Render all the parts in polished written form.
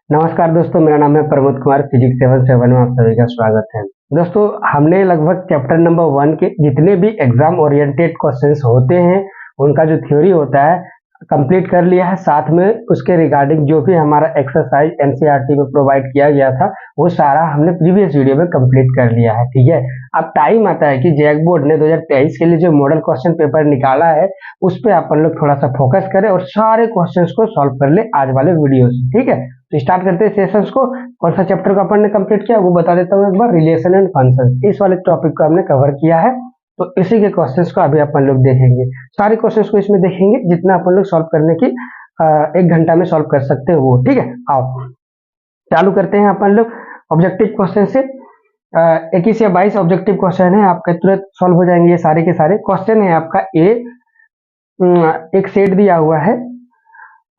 नमस्कार दोस्तों, मेरा नाम है प्रमोद कुमार। फिजिक्स 77 में आप सभी का स्वागत है। दोस्तों, हमने लगभग चैप्टर नंबर 1 के जितने भी एग्जाम ओरिएंटेड क्वेश्चंस होते हैं उनका जो थ्योरी होता है कंप्लीट कर लिया है। साथ में उसके रिगार्डिंग जो भी हमारा एक्सरसाइज एनसीईआरटी में प्रोवाइड किया गया था वो सारा हमने प्रीवियस वीडियो में कंप्लीट कर लिया है। ठीक है, अब टाइम आता है कि जैक बोर्ड ने 2023 के लिए जो मॉडल क्वेश्चन पेपर निकाला है उस पर अपन लोग थोड़ा सा फोकस करें और सारे क्वेश्चंस को सॉल्व कर ले आज वाले वीडियो से। ठीक है, तो स्टार्ट करते हैं सेशंस को। कौन सा चैप्टर को अपन ने कंप्लीट किया वो बता देता हूँ एक बार। रिलेशन एंड फंक्शंस, इस वाले टॉपिक को हमने कवर किया है, तो इसी के क्वेश्चंस को अभी अपन लोग देखेंगे। सारे क्वेश्चंस को इसमें देखेंगे जितना अपन लोग सॉल्व करने की 1 घंटा में सॉल्व कर सकते हैं वो। ठीक है, आओ चालू करते हैं अपन लोग ऑब्जेक्टिव क्वेश्चन से। 21 या 22 ऑब्जेक्टिव क्वेश्चन है, आपका तुरंत सॉल्व हो जाएंगे ये सारे के सारे। क्वेश्चन है आपका एक सेट दिया हुआ है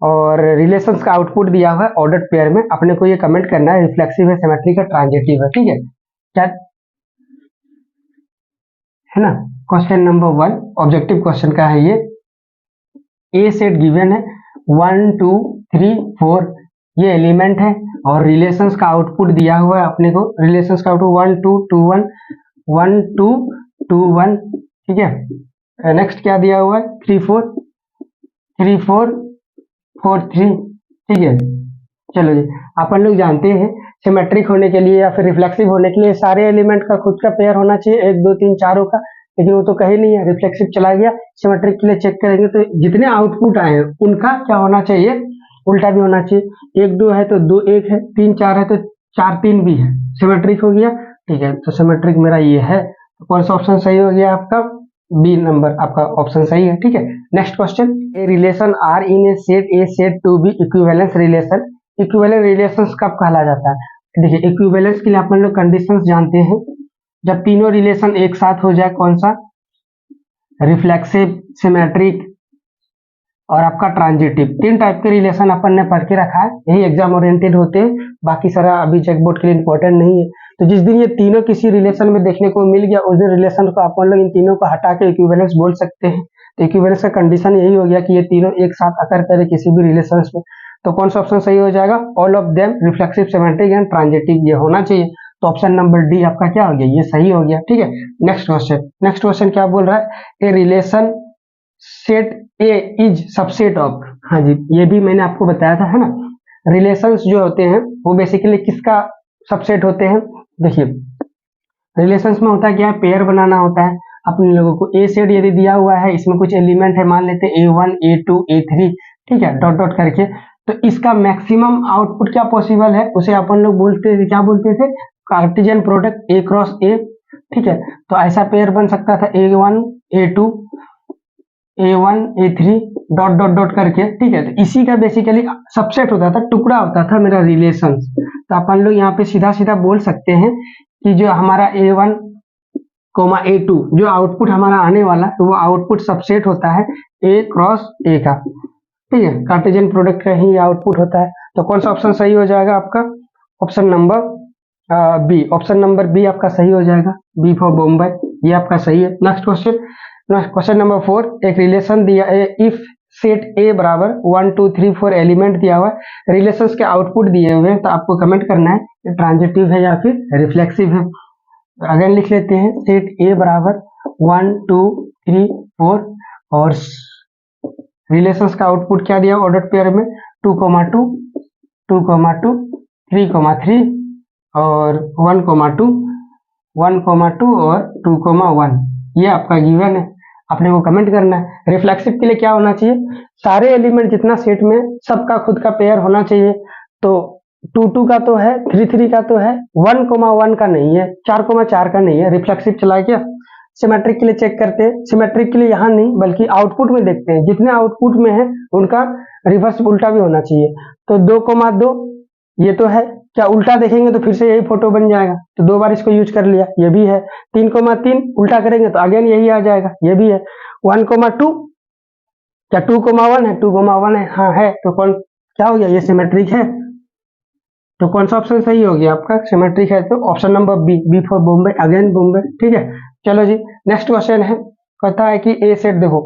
और रिलेशंस का आउटपुट दिया हुआ है ऑर्डर्ड पेयर में। अपने को ये कमेंट करना है रिफ्लेक्सिव है, सिमेट्रिक है, ट्रांजिटिव है। ठीक है, क्या है ना। क्वेश्चन नंबर 1 ऑब्जेक्टिव क्वेश्चन का है ये। ए सेट गिवन है 1 2 3 4 ये एलिमेंट है और रिलेशंस का आउटपुट दिया हुआ है अपने को। रिलेशंस का आउटपुट 1 2 2 1 1 2 2 1। ठीक है, नेक्स्ट क्या दिया हुआ है 3 4 3 4 4 3। ठीक है, चलो जी, अपन लोग जानते हैं सिमेट्रिक होने के लिए या फिर रिफ्लेक्सिव होने के लिए सारे एलिमेंट का खुद का पेयर होना चाहिए, 1 2 3 4 का। लेकिन वो तो कहीं नहीं है, रिफ्लेक्सिव चला गया। सिमेट्रिक के लिए चेक करेंगे तो जितने आउटपुट आए हैं उनका क्या होना चाहिए, उल्टा भी होना चाहिए। 1 2 है तो 2 1 है, 3 4 है तो 4 3 भी है, सिमेट्रिक हो गया। ठीक है, तो सिमेट्रिक मेरा ये है। तो कौन सा ऑप्शन सही हो गया आपका? बी नंबर आपका ऑप्शन सही है। ठीक है, next question. A relation R in a set to be equivalence relation. Equivalent relations कब कहला जाता है? देखिए, इक्विवेलेंस के लिए अपन लोग कंडीशंस जानते हैं। जब तीनों रिलेशन एक साथ हो जाए, कौन सा? रिफ्लेक्सिव, सिमेट्रिक और आपका ट्रांजिटिव। 3 टाइप के रिलेशन अपन ने पढ़ के रखा है, यही एग्जाम ओरिएंटेड होते हैं। बाकी सारा अभी चेक बोर्ड के लिए इंपॉर्टेंट नहीं है। तो जिस दिन ये तीनों किसी रिलेशन में देखने को मिल गया उस दिन रिलेशन को अपन लोग इन तीनों को हटा के इक्विवेलेंस बोल सकते हैं। तो इक्विवेलेंस का कंडीशन यही हो गया कि ये तीनों एक साथ अकर करे किसी भी रिलेशन में। तो कौन सा ऑप्शन सही हो जाएगा? All of them reflexive, symmetric and transitive ये होना चाहिए। तो ऑप्शन नंबर डी आपका क्या हो गया? ये सही हो गया। ठीक है, नेक्स्ट क्वेश्चन। नेक्स्ट क्वेश्चन क्या बोल रहा है? A relation set A is subset of. हाँ जी, ये भी मैंने आपको बताया था, है ना। रिलेशंस जो होते हैं वो बेसिकली किसका सबसेट होते हैं? देखिए, रिलेशंस में होता क्या है, पेयर बनाना होता है अपने लोगों को। ए सेट यदि दिया हुआ है, इसमें कुछ एलिमेंट है, मान लेते हैं A1 A2 A3। ठीक है, डॉट डॉट करके। तो इसका मैक्सिमम आउटपुट क्या पॉसिबल है उसे अपन लोग बोलते थे, क्या बोलते थे? Cartesian product A cross A। ठीक है, तो ऐसा पेयर बन सकता था A1 A2 A1 A3 dot dot dot करके। ठीक है, तो इसी का बेसिकली सबसेट होता था, टुकड़ा होता था मेरा रिलेशन। तो अपन लोग यहाँ पे सीधा सीधा बोल सकते हैं कि जो हमारा A1 A2 जो आउटपुट हमारा आने वाला तो वो आउटपुट सबसेट होता है A क्रॉस A का। ठीक है, कार्टेशियन प्रोडक्ट का ही आउटपुट होता है। तो कौन सा ऑप्शन सही हो जाएगा आपका? Option number B. Option number B आपका सही हो जाएगा, बी फॉर बॉम्बे, ये आपका सही है। Next question. Question number 4। एक रिलेशन दिया इफ सेट ए बराबर 1 2 3 4 एलिमेंट दिया हुआ है, रिलेशंस के आउटपुट दिए हुए हैं, तो आपको कमेंट करना है ट्रांजिटिव है या फिर रिफ्लेक्सिव है। अगेन लिख लेते हैं, सेट ए बराबर 1 2 3 4 और रिलेशंस का आउटपुट क्या दिया ऑर्डर पेयर में? 2 2 2 2 3 3 और 1 2 1 2 और 2 1। ये आपका गिवन है, अपने को कमेंट करना है। रिफ्लेक्सिव के लिए क्या होना चाहिए? सारे एलिमेंट जितना सेट में सबका खुद का पेयर होना चाहिए। तो 2 2 का तो है, 3 3 का तो है, 1 1 का नहीं है, 4 4 का नहीं है। रिफ्लेक्सिव चला गया। सिमेट्रिक के लिए चेक करते हैं, सिमेट्रिक के लिए यहाँ नहीं बल्कि आउटपुट में देखते हैं, जितने आउटपुट में है उनका रिवर्स उल्टा भी होना चाहिए। तो 2 2 ये तो है, क्या उल्टा देखेंगे तो फिर से यही फोटो बन जाएगा, तो 2 बार इसको यूज कर लिया, ये भी है। 3 3 उल्टा करेंगे तो अगेन यही आ जाएगा, ये भी है। 1 2 क्या 2 1 है? 2 1 है, हाँ है। तो कौन क्या हो गया? ये सिमेट्रिक है। तो कौन सा ऑप्शन सही हो गया आपका? सिमेट्रिक है, तो option number B, B for Bombay, again Bombay. ठीक है, चलो जी, नेक्स्ट क्वेश्चन है। कहता है कि ए सेट, देखो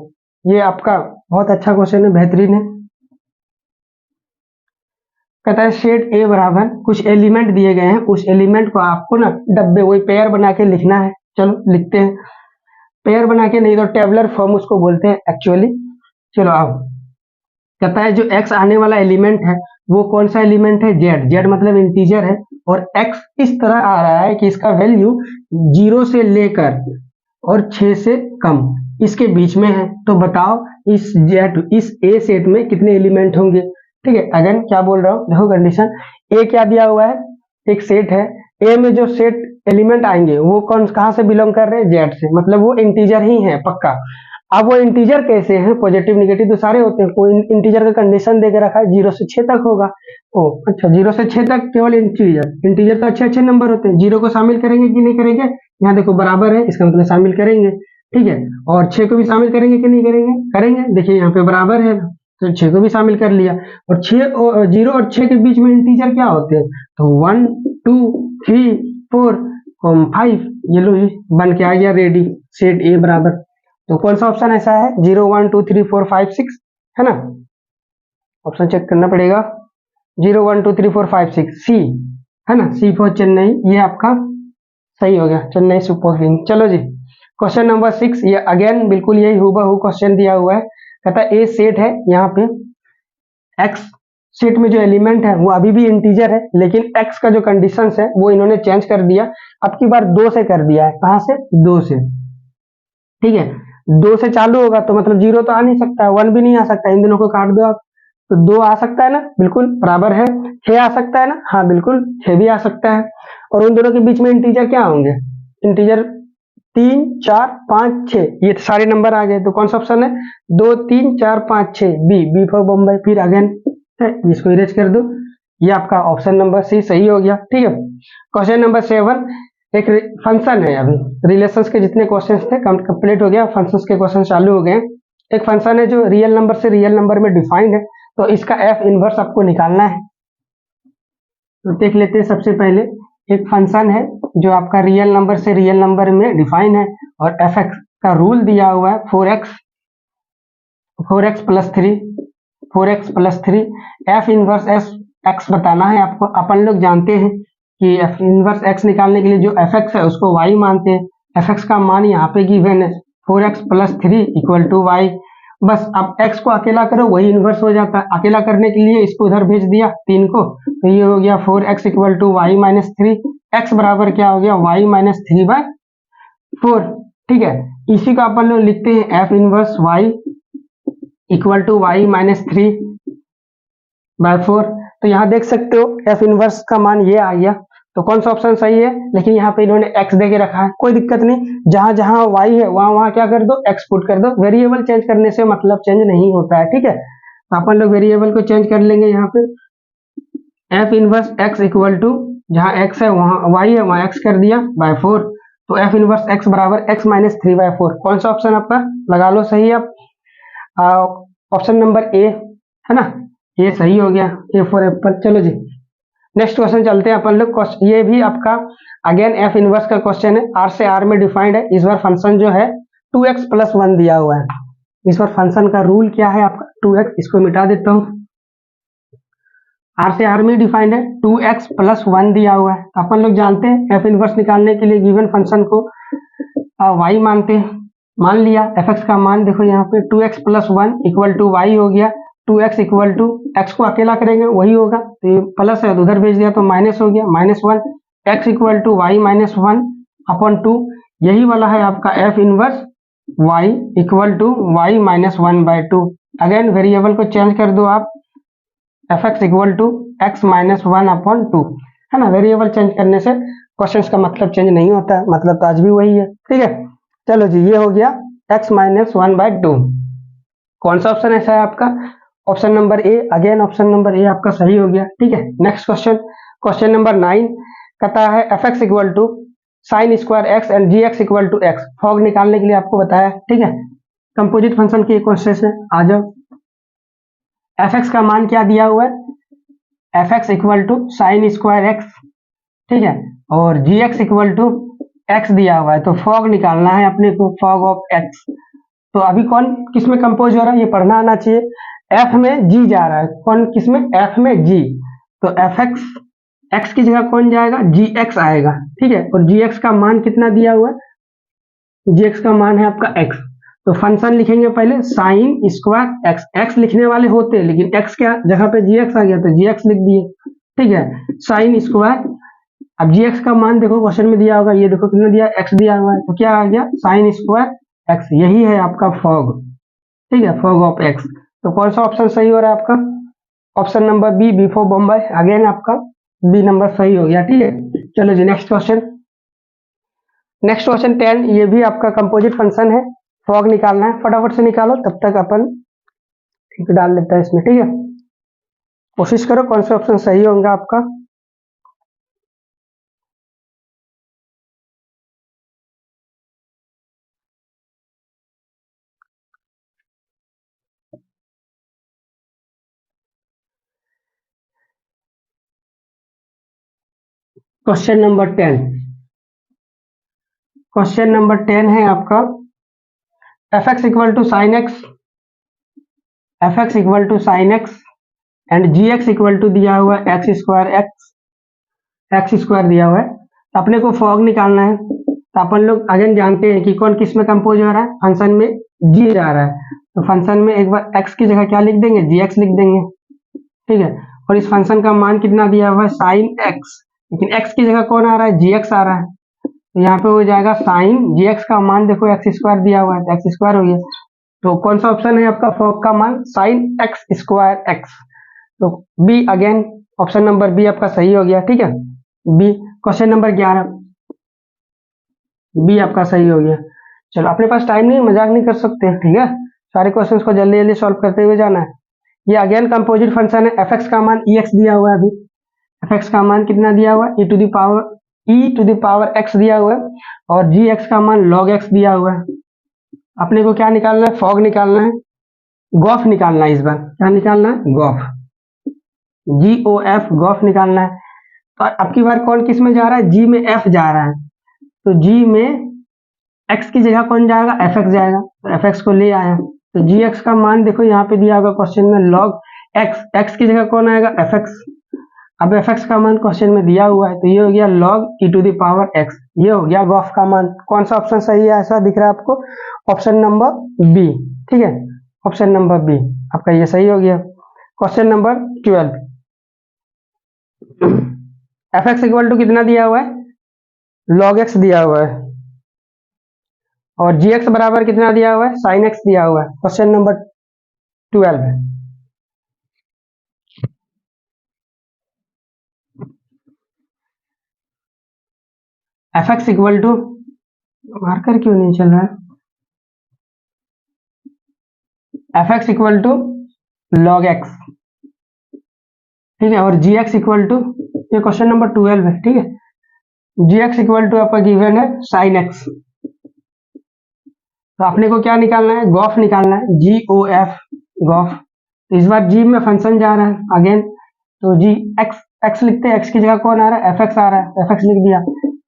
ये आपका बहुत अच्छा क्वेश्चन है, बेहतरीन है। कहता है सेट ए बराबर कुछ एलिमेंट दिए गए हैं, उस एलिमेंट को आपको ना डब्बे वही पेयर बना के लिखना है। चलो लिखते हैं, पेयर बना के, नहीं तो टेबुलर फॉर्म उसको बोलते हैं एक्चुअली। चलो अब कहता है जो एक्स आने वाला एलिमेंट है वो कौन सा एलिमेंट है, जेड। जेड मतलब इंटीजर है और एक्स इस तरह आ रहा है कि इसका वैल्यू 0 से लेकर और 6 से कम इसके बीच में है। तो बताओ इस जेड इस ए सेट में कितने एलिमेंट होंगे। ठीक है, अगेन क्या बोल रहा हूँ, देखो कंडीशन ए क्या दिया हुआ है, एक सेट है, ए में जो सेट एलिमेंट आएंगे वो कहाँ से बिलोंग कर रहे हैं, जेड से, मतलब वो इंटीजर ही है पक्का। अब वो इंटीजर कैसे हैं, पॉजिटिव निगेटिव तो सारे होते हैं, कोई इंटीजर का कंडीशन दे के रखा है 0 से 6 तक होगा। ओ अच्छा, 0 से 6 तक केवल इंटीजर, इंटीजर तो अच्छे अच्छे नंबर होते हैं। 0 को शामिल करेंगे कि नहीं करेंगे, यहाँ देखो बराबर है, इसका मतलब शामिल करेंगे। ठीक है, और 6 को भी शामिल करेंगे कि नहीं करेंगे, करेंगे। देखिए यहाँ पे बराबर है तो 6 को भी शामिल कर लिया। और 0 और 6 के बीच में इंटीजर क्या होते हैं, तो 1 2 3 4 5, ये लो जी बन के आ गया रेडी सेट ए बराबर। तो कौन सा ऑप्शन ऐसा है, 0 1 2 3 4 5 6 है ना, ऑप्शन चेक करना पड़ेगा। 0 1 2 3 4 5 6 सी है ना, सी फॉर चेन्नई, ये आपका सही हो गया, चेन्नई सुपर किंग। चलो जी क्वेश्चन नंबर 6, ये अगेन बिल्कुल यही हूबहू क्वेश्चन दिया हुआ है। कहता है ए सेट है, यहाँ पे एक्स सेट में जो एलिमेंट है वो अभी भी इंटीजर है, लेकिन एक्स का जो कंडीशन है वो इन्होंने चेंज कर दिया, अब की बार 2 से कर दिया है। कहां से, 2 से। ठीक है, 2 से चालू होगा तो मतलब 0 तो आ नहीं सकता, 1 भी नहीं आ सकता, इन दोनों को काट दो आप तो 2 आ सकता है ना, बिल्कुल बराबर है। 6 आ सकता है ना, हाँ बिल्कुल 6 भी आ सकता है। और उन दोनों के बीच में इंटीजर क्या होंगे, इंटीजर 3 4 5 6, ये सारे नंबर आ गए। तो कौन सा ऑप्शन है, 2 3 4 5 6, बी फॉर बम्बई। फिर अगेन इसको इरेज कर दो, ये आपका ऑप्शन नंबर सी सही हो गया। ठीक है, क्वेश्चन नंबर 7, एक फंक्शन है, अभी रिलेशंस के जितने क्वेश्चंस थे कंप्लीट हो गया, फंक्शंस के क्वेश्चन चालू हो गए। एक फंक्शन है जो रियल नंबर से रियल नंबर में डिफाइंड है, तो इसका एफ इनवर्स आपको निकालना है। तो देख लेते हैं, सबसे पहले एक फंक्शन है जो आपका रियल नंबर से रियल नंबर में डिफाइन है और एफ एक्स का रूल दिया हुआ है 4x plus 3 F inverse x बताना है आपको। अपन लोग जानते हैं कि एफ इनवर्स एक्स निकालने के लिए जो एफ एक्स है उसको y मानते हैं, एफ एक्स का मान यहाँ पे गिवन है 4x plus 3 equal to Y. बस अब x को अकेला करो वही इनवर्स हो जाता है, अकेला करने के लिए इसको उधर भेज दिया 3 को, तो ये हो गया 4x equal to Y minus 3, X बराबर क्या हो गया, y माइनस 3/4। ठीक है, इसी को अपन लोग लिखते हैं F inverse y equal to Y minus 3/4। तो यहाँ देख सकते हो एफ इनवर्स का मान ये आ गया, तो कौन सा ऑप्शन सही है। लेकिन यहाँ पे इन्होंने x दे के रखा है, कोई दिक्कत नहीं, जहां जहां y है वहां वहां क्या कर दो, x पुट कर दो। वेरिएबल चेंज करने से मतलब चेंज नहीं होता है। ठीक है, तो अपन लोग वेरिएबल को चेंज कर लेंगे, यहाँ पे F inverse x equal to, जहां x है वहां y है वहां x कर दिया बाय 4, तो एफ इनवर्स x बराबर x माइनस 3/4। कौन सा ऑप्शन आपका लगा लो सही है आप, ऑप्शन नंबर ए है ना, ये सही हो गया, ए फॉर एप्पल। चलो जी नेक्स्ट क्वेश्चन चलते हैं अपन लोग। ये भी आपका अगेन एफ इनवर्स का क्वेश्चन है, आर से आर में डिफाइंड है। इस बार फंक्शन जो है 2x प्लस 1 दिया हुआ है। इस बार फंक्शन का रूल क्या है आपका 2x, इसको मिटा देता हूं, आर से आर में डिफाइंड है, 2x प्लस 1 दिया हुआ है। अपन लोग जानते हैं एफ इनवर्स निकालने के लिए गिवन फंक्शन को y मानते हैं, मान लिया एफ एक्स का मान देखो यहाँ पे 2x plus 1 equal to Y हो गया, 2x इक्वल टू एक्स को अकेला करेंगे वही होगा, तो ये प्लस है तो उधर भेज दिया तो माइनस हो गया -1, x equal to Y minus 1/2, यही वाला है आपका F inverse y equal to Y minus 1/2। Again variable को चेंज कर दो आप, F x equal to X minus 1/2 है ना। वेरिएबल चेंज करने से क्वेश्चन का मतलब चेंज नहीं होता है, मतलब तो आज भी वही है। ठीक है, चलो जी ये हो गया x माइनस 1/2। कौन सा ऑप्शन ऐसा है आपका, ऑप्शन नंबर ए। अगेन ऑप्शन नंबर ए आपका सही हो गया। ठीक है, नेक्स्ट क्वेश्चन, क्वेश्चन नंबर 9 कहता है F x equal to sine square X and G X equal to X, fog निकालने के लिए आपको बताया। ठीक है, कंपोजिट फंक्शन की क्वेश्चन है, आ जाओ। एफ एक्स का मान क्या दिया हुआ है, F x equal to sine square X, ठीक है, और G X equal to X दिया हुआ है, तो फॉग निकालना है अपने को, फॉग ऑफ एक्स। तो अभी कौन किस में कंपोज हो रहा है ये पढ़ना आना चाहिए, एफ में जी जा रहा है, कौन किस में, एफ में जी, तो एफ एक्स की जगह कौन जाएगा, जी एक्स आएगा, ठीक है। और जी एक्स का मान कितना दिया हुआ है, जी एक्स का मान है आपका एक्स। तो फंक्शन लिखेंगे पहले साइन स्क्वायर एक्स, एक्स लिखने वाले होते हैं लेकिन एक्स के जगह पे जी एक्स आ गया तो जी एक्स लिख दिए, ठीक है। साइन स्क्वायर, अब जी एक्स का मान देखो क्वेश्चन में दिया होगा, ये देखो कितना दिया, एक्स दिया हुआ है, तो क्या आ गया साइन स्क्वायर एक्स, यही है आपका फॉग, ठीक है, फॉग ऑफ एक्स। तो कौन सा ऑप्शन सही हो रहा है आपका, option number B, B for Bambai, again आपका बी नंबर सही हो गया, ठीक है। चलो जी नेक्स्ट क्वेश्चन, नेक्स्ट क्वेश्चन 10, ये भी आपका कंपोजिट फंक्शन है, फॉग निकालना है, फटाफट से निकालो, तब तक अपन ठीक डाल लेता है इसमें, ठीक है। कोशिश करो कौन सा ऑप्शन सही होगा आपका। क्वेश्चन नंबर 10, क्वेश्चन नंबर 10 है आपका F x equal to sine X, F x equal to sine X and G X equal to दिया हुआ है X square X, X square दिया हुआ है, तो अपने को फॉग निकालना है। तो अपन लोग अगेन जानते हैं कि कौन किस में कंपोज हो रहा है, फंक्शन में जी जा रहा है, तो फंक्शन में एक बार एक्स की जगह क्या लिख देंगे, जी एक्स लिख देंगे, ठीक है। और इस फंक्शन का मान कितना दिया हुआ है साइन एक्स, लेकिन एक्स की जगह कौन आ रहा है, जी एक्स आ रहा है, तो यहाँ पे हो जाएगा साइन जी एक्स का मान देखो एक्स स्क्वायर दिया हुआ है, तो एक्स स्क्वायर हो गया। तो कौन सा ऑप्शन है आपका फॉग का मान साइन एक्स स्क्वायर एक्स, तो B, again option number B आपका सही हो गया, ठीक है। बी, क्वेश्चन नंबर 11, बी आपका सही हो गया। चलो अपने पास टाइम नहीं, मजाक नहीं कर सकते, ठीक है, सारे क्वेश्चंस को जल्दी जल्दी सॉल्व करते हुए जाना है। ये अगेन कंपोजिट फंक्शन है, एफ एक्स का मान ई एक्स दिया हुआ है, अभी एफ एक्स का मान कितना दिया हुआ है, ई टू द पावर एक्स दिया हुआ है, और जी एक्स का मान लॉग एक्स दिया हुआ है। अपने को क्या निकालना है, फॉग निकालना है, गॉफ निकालना है, इस बार क्या निकालना है, गॉफ, जी ओ एफ, गॉफ निकालना है। तो अब की बार कौन किस में जा रहा है, जी में एफ जा रहा है, तो जी में एक्स की जगह कौन जाएगा, एफ एक्स जाएगा, तो एफ एक्स को ले आया, तो जी एक्स का मान देखो यहाँ पे दिया होगा क्वेश्चन में लॉग एक्स, एक्स की जगह कौन आएगा, एफ एक्स। अब एफ एक्स का मान क्वेश्चन में दिया हुआ है, तो ये हो गया log E to the power X, ये हो गया गॉफ का मान। कौन सा ऑप्शन सही है ऐसा दिख रहा है आपको, ऑप्शन नंबर बी, ठीक है, ऑप्शन नंबर बी आपका ये सही हो गया। Question number 12, F x equal to कितना दिया हुआ है, लॉग एक्स दिया हुआ है, और जी एक्स बराबर कितना दिया हुआ है, साइन एक्स दिया हुआ है। क्वेश्चन नंबर 12 है, F x equal to, marker क्यों नहीं चल रहा है, F x equal to log X, ठीक है, और जी एक्स इक्वल टू, ये क्वेश्चन नंबर 12 है, ठीक है, जी एक्स इक्वल टू आपका गिवन है साइन एक्स। तो अपने को क्या निकालना है, गॉफ निकालना है, जी ओ एफ, गॉफ। इस बार जी में फंक्शन जा रहा है अगेन, तो जी एक्स, एक्स लिखते हैं, एक्स की जगह कौन आ रहा है, एफ एक्स आ रहा है, एफ एक्स लिख दिया।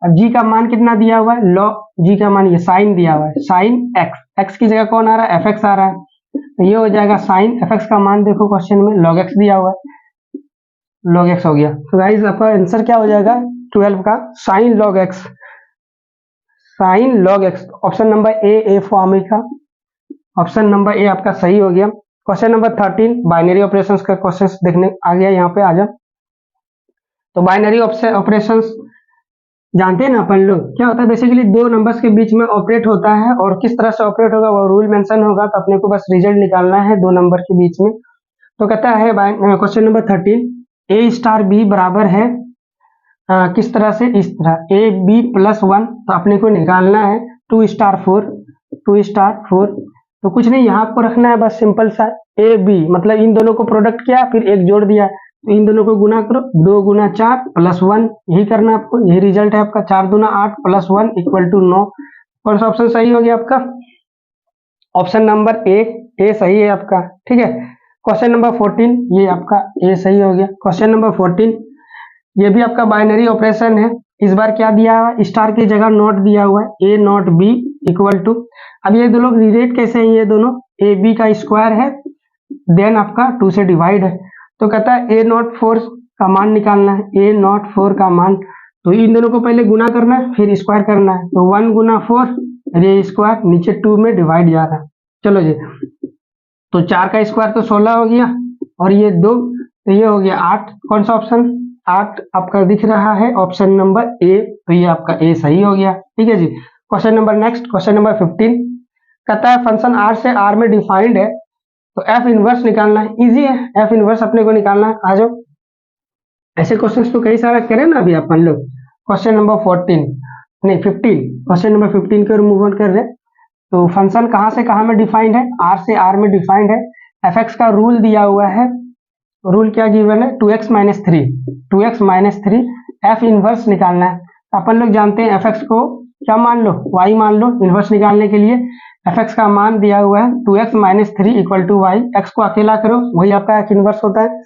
अब जी का मान कितना दिया हुआ है, लॉ, जी का मान ये साइन दिया हुआ है, साइन एक्स, एक्स की जगह कौन आ रहा है, एफ एक्स आ रहा है, तो ये हो जाएगा साइन एफ एक्स का मान देखो क्वेश्चन में लॉग एक्स दिया हुआ है, लॉग एक्स हो गया। तो गाइस आपका आंसर क्या हो जाएगा 12 का, sign log x, sign log x, option number ए फॉर्म का, ऑप्शन नंबर ए आपका सही हो गया। क्वेश्चन नंबर 13, बाइनरी ऑपरेशंस का क्वेश्चंस देखने आ गया, यहाँ पे आ जा। तो बाइनरी ऑपरेशंस जानते हैं ना अपन लोग, क्या होता है बेसिकली दो नंबर्स के बीच में ऑपरेट होता है, और किस तरह से ऑपरेट होगा वो रूल मेंशन होगा, तो अपने को बस रिजल्ट निकालना है दो नंबर के बीच में। तो कहता है क्वेश्चन नंबर 13, ए स्टार बी बराबर है किस तरह से, इस तरह ए बी प्लस 1, तो अपने को निकालना है 2 स्टार 4, 2 स्टार 4। तो कुछ नहीं, यहाँ आपको रखना है बस सिंपल सा ए बी, मतलब इन दोनों को प्रोडक्ट किया फिर एक जोड़ दिया, तो इन दोनों को गुना करो, 2 गुना 4 प्लस 1, यही करना है आपको, यही रिजल्ट है आपका, 4 दूना 8 प्लस 1 इक्वल टू 9। कौन सा ऑप्शन सही हो गया आपका, ऑप्शन नंबर ए सही है आपका, ठीक है। क्वेश्चन नंबर 14, ये आपका ए सही हो गया। क्वेश्चन नंबर 14, ये भी आपका बाइनरी ऑपरेशन है, इस बार क्या दिया हुआ है, स्टार की जगह नॉट दिया हुआ है, ए नॉट बी इक्वल टू, अब ये दोनों रिलेट कैसे हैं, ये दोनों ए बी का स्क्वायर है, देन आपका 2 से डिवाइड है, तो कहता है ए नॉट 4 का मान निकालना है, A04 का मान। तो इन दोनों को पहले गुना करना है फिर स्क्वायर करना है। तो 1 गुना 4 ये स्क्वायर नीचे 2 में डिवाइड जा रहा है। चलो जी, तो 4 का स्क्वायर तो 16 हो गया और ये 2 तो ये हो गया 8। कौन सा ऑप्शन 8 आपका दिख रहा है? Option number A. तो ये आपका ए सही हो गया। ठीक है जी। Question number next, question number 15 कहता है फंक्शन आर से आर में डिफाइंड है तो एफ इनवर्स निकालना है। इजी है, एफ इनवर्स अपने को निकालना है। आ जाओ, ऐसे क्वेश्चंस तो कई सारा करें ना अभी अपन लोग। क्वेश्चन नंबर 14 नहीं 15, क्वेश्चन नंबर 15 के मूव ऑन कर रहे हैं। तो फंक्शन कहाँ से कहाँ में डिफाइंड है? आर से आर में डिफाइंड है। एफ एक्स का रूल दिया हुआ है। रूल क्या गिवन है? 2x minus 3, 2x minus 3 F inverse निकालना है। अपन लोग जानते हैं एफ एक्स को क्या मान लो? y मान लो। इनवर्स निकालने के लिए एफ एक्स का मान दिया हुआ है 2x minus 3 equal to Y. X को अकेला करो वही आपका एक इनवर्स होता है।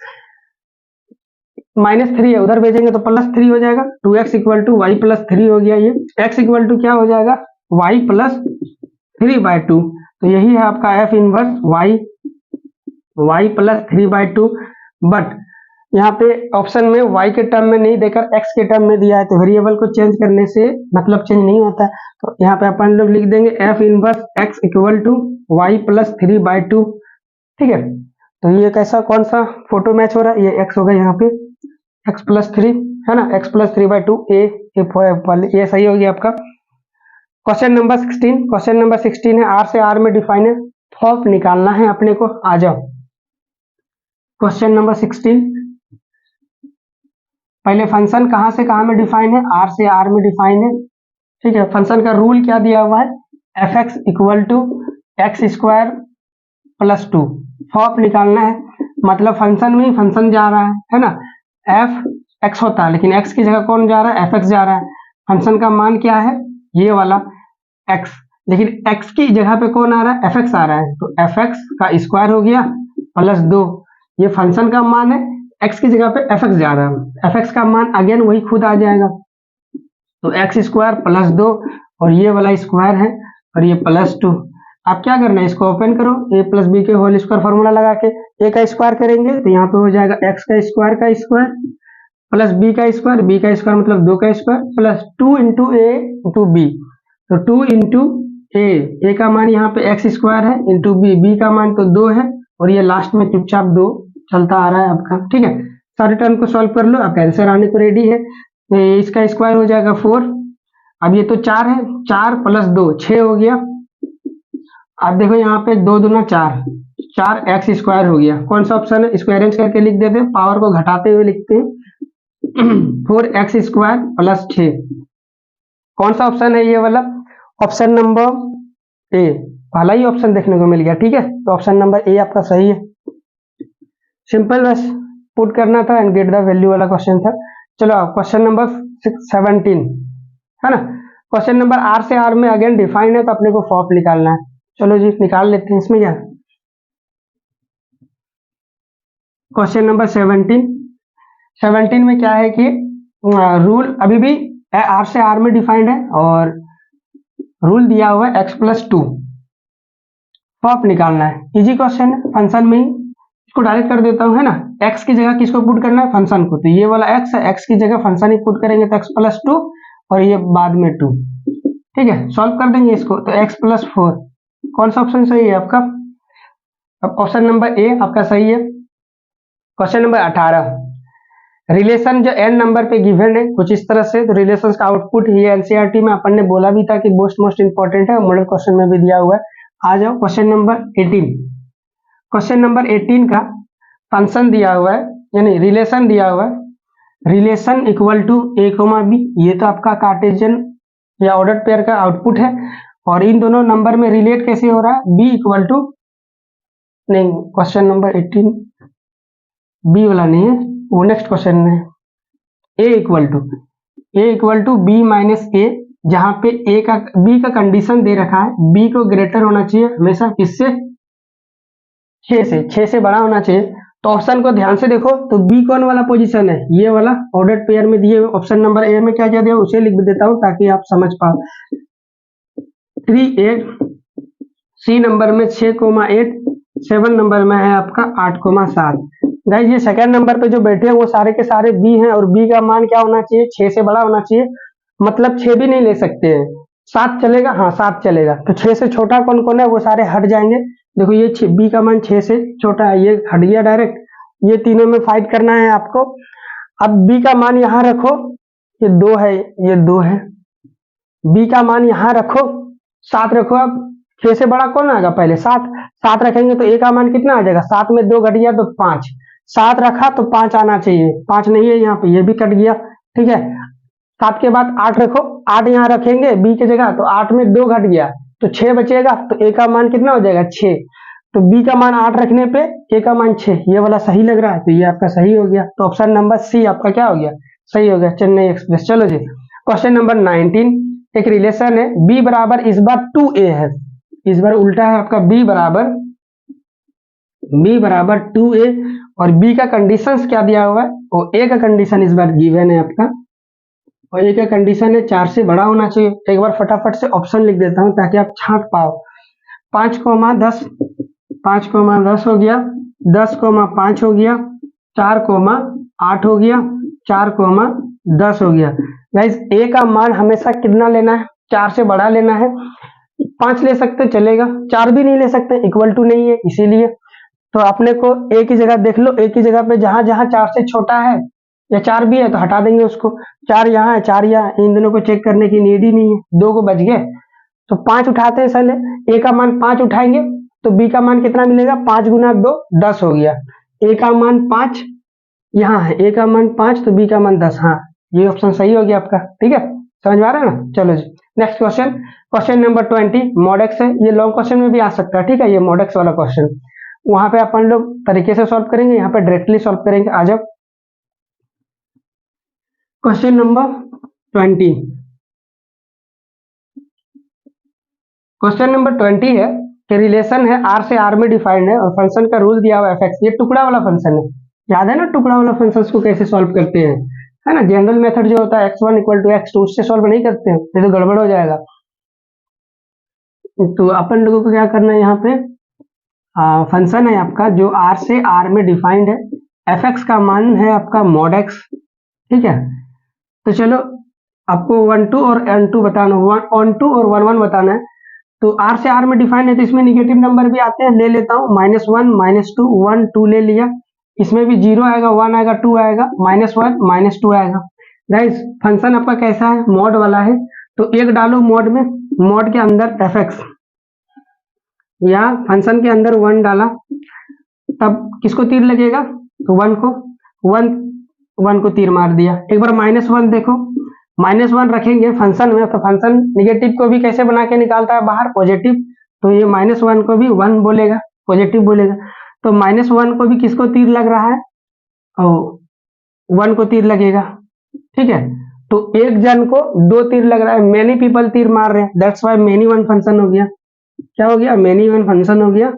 -3 है उधर भेजेंगे तो +3 हो जाएगा। 2x equal to Y plus 3 हो गया। ये x इक्वल टू क्या हो जाएगा? y plus 3/2। तो यही है आपका F inverse y plus 3/2। But यहाँ पे ऑप्शन में y के टर्म में नहीं देकर x के टर्म में दिया है, तो वेरिएबल को चेंज करने से मतलब चेंज नहीं होता है। तो यहाँ पे अपन लोग लिख देंगे F inverse x equal to Y plus 3/2। ठीक है, तो ये कैसा कौन सा फोटो मैच हो रहा है? ये x होगा यहाँ पे, x प्लस 3 है ना, x प्लस 3/2 ये सही हो गया आपका। क्वेश्चन नंबर 16, क्वेश्चन नंबर 16 है आर से आर में डिफाइन है, फॉप निकालना है अपने को। आ जाओ, क्वेश्चन नंबर 16 पहले फंक्शन कहाँ से कहाँ में डिफाइन है? आर से आर में डिफाइन है। ठीक है, फंक्शन का रूल क्या दिया हुआ है? F x equal to X square plus 2। फॉप निकालना है, मतलब फंक्शन में ही फंक्शन जा रहा है ना। एफ एक्स होता है लेकिन एक्स की जगह कौन जा रहा है? एफ एक्स जा रहा है। फंक्शन का मान क्या है? ये वाला एक्स, लेकिन एक्स की जगह पे कौन आ रहा है? एफ एक्स आ रहा है। तो एफ एक्स का स्क्वायर हो गया प्लस 2। ये फंक्शन का मान है, एक्स की जगह पे एफ एक्स जा रहा है। एफ एक्स का मान अगेन वही खुद आ जाएगा। तो एक्स स्क्वायर प्लस 2 और ये वाला स्क्वायर है और ये प्लस 2। आप क्या करना है? इसको ओपन करो, a प्लस बी के होल स्क्वायर फॉर्मूला लगा के a का स्क्वायर करेंगे तो यहाँ पे हो जाएगा x का स्क्वायर प्लस b का स्क्वायर मतलब 2 का square plus 2 into a into B. तो 2 इंटू a का मान यहाँ पे x स्क्वायर है इंटू b का मान तो 2 है और ये लास्ट में चुपचाप 2 चलता आ रहा है आपका। ठीक है, सारे टर्म को सॉल्व कर लो, आपका आंसर आने को रेडी है। इसका स्क्वायर हो जाएगा 4। अब ये तो 4 है, 4 प्लस 2 6 हो गया। अब देखो यहाँ पे 2 दूना 4, 4 एक्स स्क्वायर हो गया। कौन सा ऑप्शन है? इसको अरेंज करके लिख देते हैं, पावर को घटाते हुए लिखते हैं 4x स्क्वायर प्लस 6। कौन सा ऑप्शन है? ये वाला ऑप्शन नंबर ए, पहला ही ऑप्शन देखने को मिल गया। ठीक है, तो ऑप्शन नंबर ए आपका सही है। सिंपल, बस पुट करना था एंड गेट द वैल्यू वाला क्वेश्चन था। चलो क्वेश्चन नंबर 17 है ना। क्वेश्चन नंबर आर से आर में अगेन डिफाइन है तो अपने को फॉप निकालना है। चलो जी निकाल लेते हैं। इसमें क्या क्वेश्चन नंबर 17 में क्या है कि रूल अभी भी आर से आर में डिफाइंड है और रूल दिया हुआ है x प्लस 2। फॉप निकालना है, इजी क्वेश्चन है, फंक्शन में ही इसको डायरेक्ट कर देता हूँ है ना। x की जगह किसको पुट करना है? फंक्शन को। तो ये वाला x है, x की जगह फंक्शन ही पुट करेंगे तो x प्लस 2 और ये बाद में 2। ठीक है, सॉल्व कर देंगे इसको तो x प्लस 4। कौन सा ऑप्शन सही है आपका? अब ऑप्शन नंबर ए आपका सही है। क्वेश्चन नंबर 18, रिलेशन जो n नंबर पे गिवन है कुछ इस तरह से, तो रिलेशंस का आउटपुट ये एनसीईआरटी में अपन ने बोला भी था कि मोस्ट इंपॉर्टेंट है, मॉडल क्वेश्चन में भी दिया हुआ है। आ जाओ क्वेश्चन नंबर 18। क्वेश्चन नंबर 18 का फंक्शन दिया हुआ है यानी रिलेशन दिया हुआ है, relation equal to a, b। ये तो आपका कार्टेशियन या ऑर्डर पेयर का आउटपुट है और इन दोनों नंबर में रिलेट कैसे हो रहा है? b इक्वल टू नहीं, क्वेश्चन नंबर 18 बी वाला नहीं है, वो नेक्स्ट क्वेश्चन में a equal to b minus a, जहां पे a का b का कंडीशन दे रखा है b को ग्रेटर होना चाहिए हमेशा किससे? 6 से बड़ा होना चाहिए। तो ऑप्शन को ध्यान से देखो तो b कौन वाला पोजीशन है? ये वाला ऑर्डर्ड पेयर में दिए ऑप्शन नंबर ए में क्या क्या दिया उसे लिख देता हूं ताकि आप समझ पाओ। 3 8, सी नंबर में 6,8, 7 नंबर में है आपका 8,7। गाइस ये सेकंड नंबर पे जो बैठे हैं वो सारे के सारे बी हैं, और बी का मान क्या होना चाहिए, 6 से बड़ा होना चाहिए, मतलब 6 भी नहीं ले सकते हैं। 7 चलेगा, हाँ 7 चलेगा। तो 6 से छोटा कौन कौन है, वो सारे हट जाएंगे। देखो ये बी का मान 6 से छोटा है, ये हट गया डायरेक्ट। ये तीनों में फाइट करना है आपको। अब बी का मान यहाँ रखो, ये 2 है, ये 2 है। बी का मान यहाँ रखो, 7 रखो। अब 6 से बड़ा कौन आएगा, पहले 7। 7 रखेंगे तो ए का मान कितना आ जाएगा, 7 में 2 घट गया तो 5। 7 रखा तो 5 आना चाहिए, 5 नहीं है यहाँ पे, ये भी कट गया। ठीक है, 7 के बाद 8 रखो, 8 यहाँ रखेंगे बी की जगह, तो 8 में 2 घट गया तो 6 बचेगा। तो ए का मान कितना हो जाएगा, 6। तो बी का मान 8 रखने पे ए का मान 6, ये वाला सही लग रहा है, तो ये आपका सही हो गया। तो ऑप्शन नंबर सी आपका क्या हो गया, सही हो गया, चेन्नई एक्सप्रेस। चलो जी, क्वेश्चन नंबर 19। एक रिलेशन है b बराबर इस बार 2a है, इस बार उल्टा है आपका, b बराबर 2a, और b का कंडीशंस क्या दिया हुआ है, और a का कंडीशन इस बार गिवन है आपका, और a का कंडीशन है 4 से बड़ा होना चाहिए। एक बार फटाफट से ऑप्शन लिख देता हूं ताकि आप छांट पाओ। 5,10, 5,10 हो गया, 10,5 हो गया, 4,8 हो गया, 4,10 हो गया। गाइस ए का मान हमेशा कितना लेना है, 4 से बड़ा लेना है। 5 ले सकते चलेगा, 4 भी नहीं ले सकते, इक्वल टू नहीं है इसीलिए। तो अपने को ए की जगह देख लो, ए की जगह पे जहां जहां 4 से छोटा है या 4 भी है तो हटा देंगे उसको। 4 यहाँ है, 4 यहाँ, इन दोनों को चेक करने की नीड ही नहीं है, 2 को बच गए। तो 5 उठाते हैं साले, ए का मान 5 उठाएंगे तो बी का मान कितना मिलेगा, 5 गुना 2 10 हो गया। ए का मान 5 यहाँ है, ए का मान 5 तो बी का मान 10। हाँ ये ऑप्शन सही हो गया आपका। ठीक है, समझ में आ रहा है ना। चलो जी, next question, question number 20 mod x है। ये लॉन्ग क्वेश्चन में भी आ सकता है, ठीक है, ये मॉडेक्स वाला क्वेश्चन। वहां पे अपन लोग तरीके से सॉल्व करेंगे, यहाँ पे डायरेक्टली सॉल्व करेंगे। आ जाओ, क्वेश्चन नंबर 20। क्वेश्चन नंबर 20 है कि रिलेशन है आर से आर में डिफाइंड है, और फंक्शन का रूल दिया हुआ एफ एक्स। ये टुकड़ा वाला फंक्शन है, याद है ना टुकड़ा वाला फंक्शन को कैसे सॉल्व करते हैं, है ना। जनरल मेथड जो होता है x1 = x2, उससे सॉल्व नहीं करते हैं, ये तो गड़बड़ हो जाएगा। तो अपन लोगों को क्या करना है, यहाँ पे फंक्शन है आपका जो आर से आर में डिफाइंड है, एफ एक्स का मान है आपका मॉड एक्स। ठीक है, तो चलो आपको 1 2 और n2 बताना, 1 2 और 1 1 बताना है। तो आर से आर में डिफाइंड है तो इसमें निगेटिव नंबर भी आते हैं, ले लेता हूँ। -1 -2 1 2 ले लिया, इसमें भी 0 आएगा, 1 आएगा, 2 आएगा, -1 -2 आएगा। गाइस फंक्शन आपका कैसा है, मॉड वाला है, तो एक डालो मॉड में, मॉड के अंदर एफ एक्स, या फंक्शन के अंदर 1 डाला, तब किसको तीर लगेगा, तो 1 को, 1 को तीर मार दिया। एक बार -1 देखो, -1 रखेंगे फंक्शन में, तो फंक्शन निगेटिव को भी कैसे बना के निकालता है बाहर, पॉजिटिव। तो ये -1 को भी 1 बोलेगा, पॉजिटिव बोलेगा। तो -1 को भी किसको तीर लग रहा है, और 1 को तीर लगेगा। ठीक है, तो एक जन को 2 तीर लग रहा है, मेनी पीपल तीर मार रहे हैं, that's why many one function हो गया। क्या हो गया, मेनी वन फंक्शन हो गया।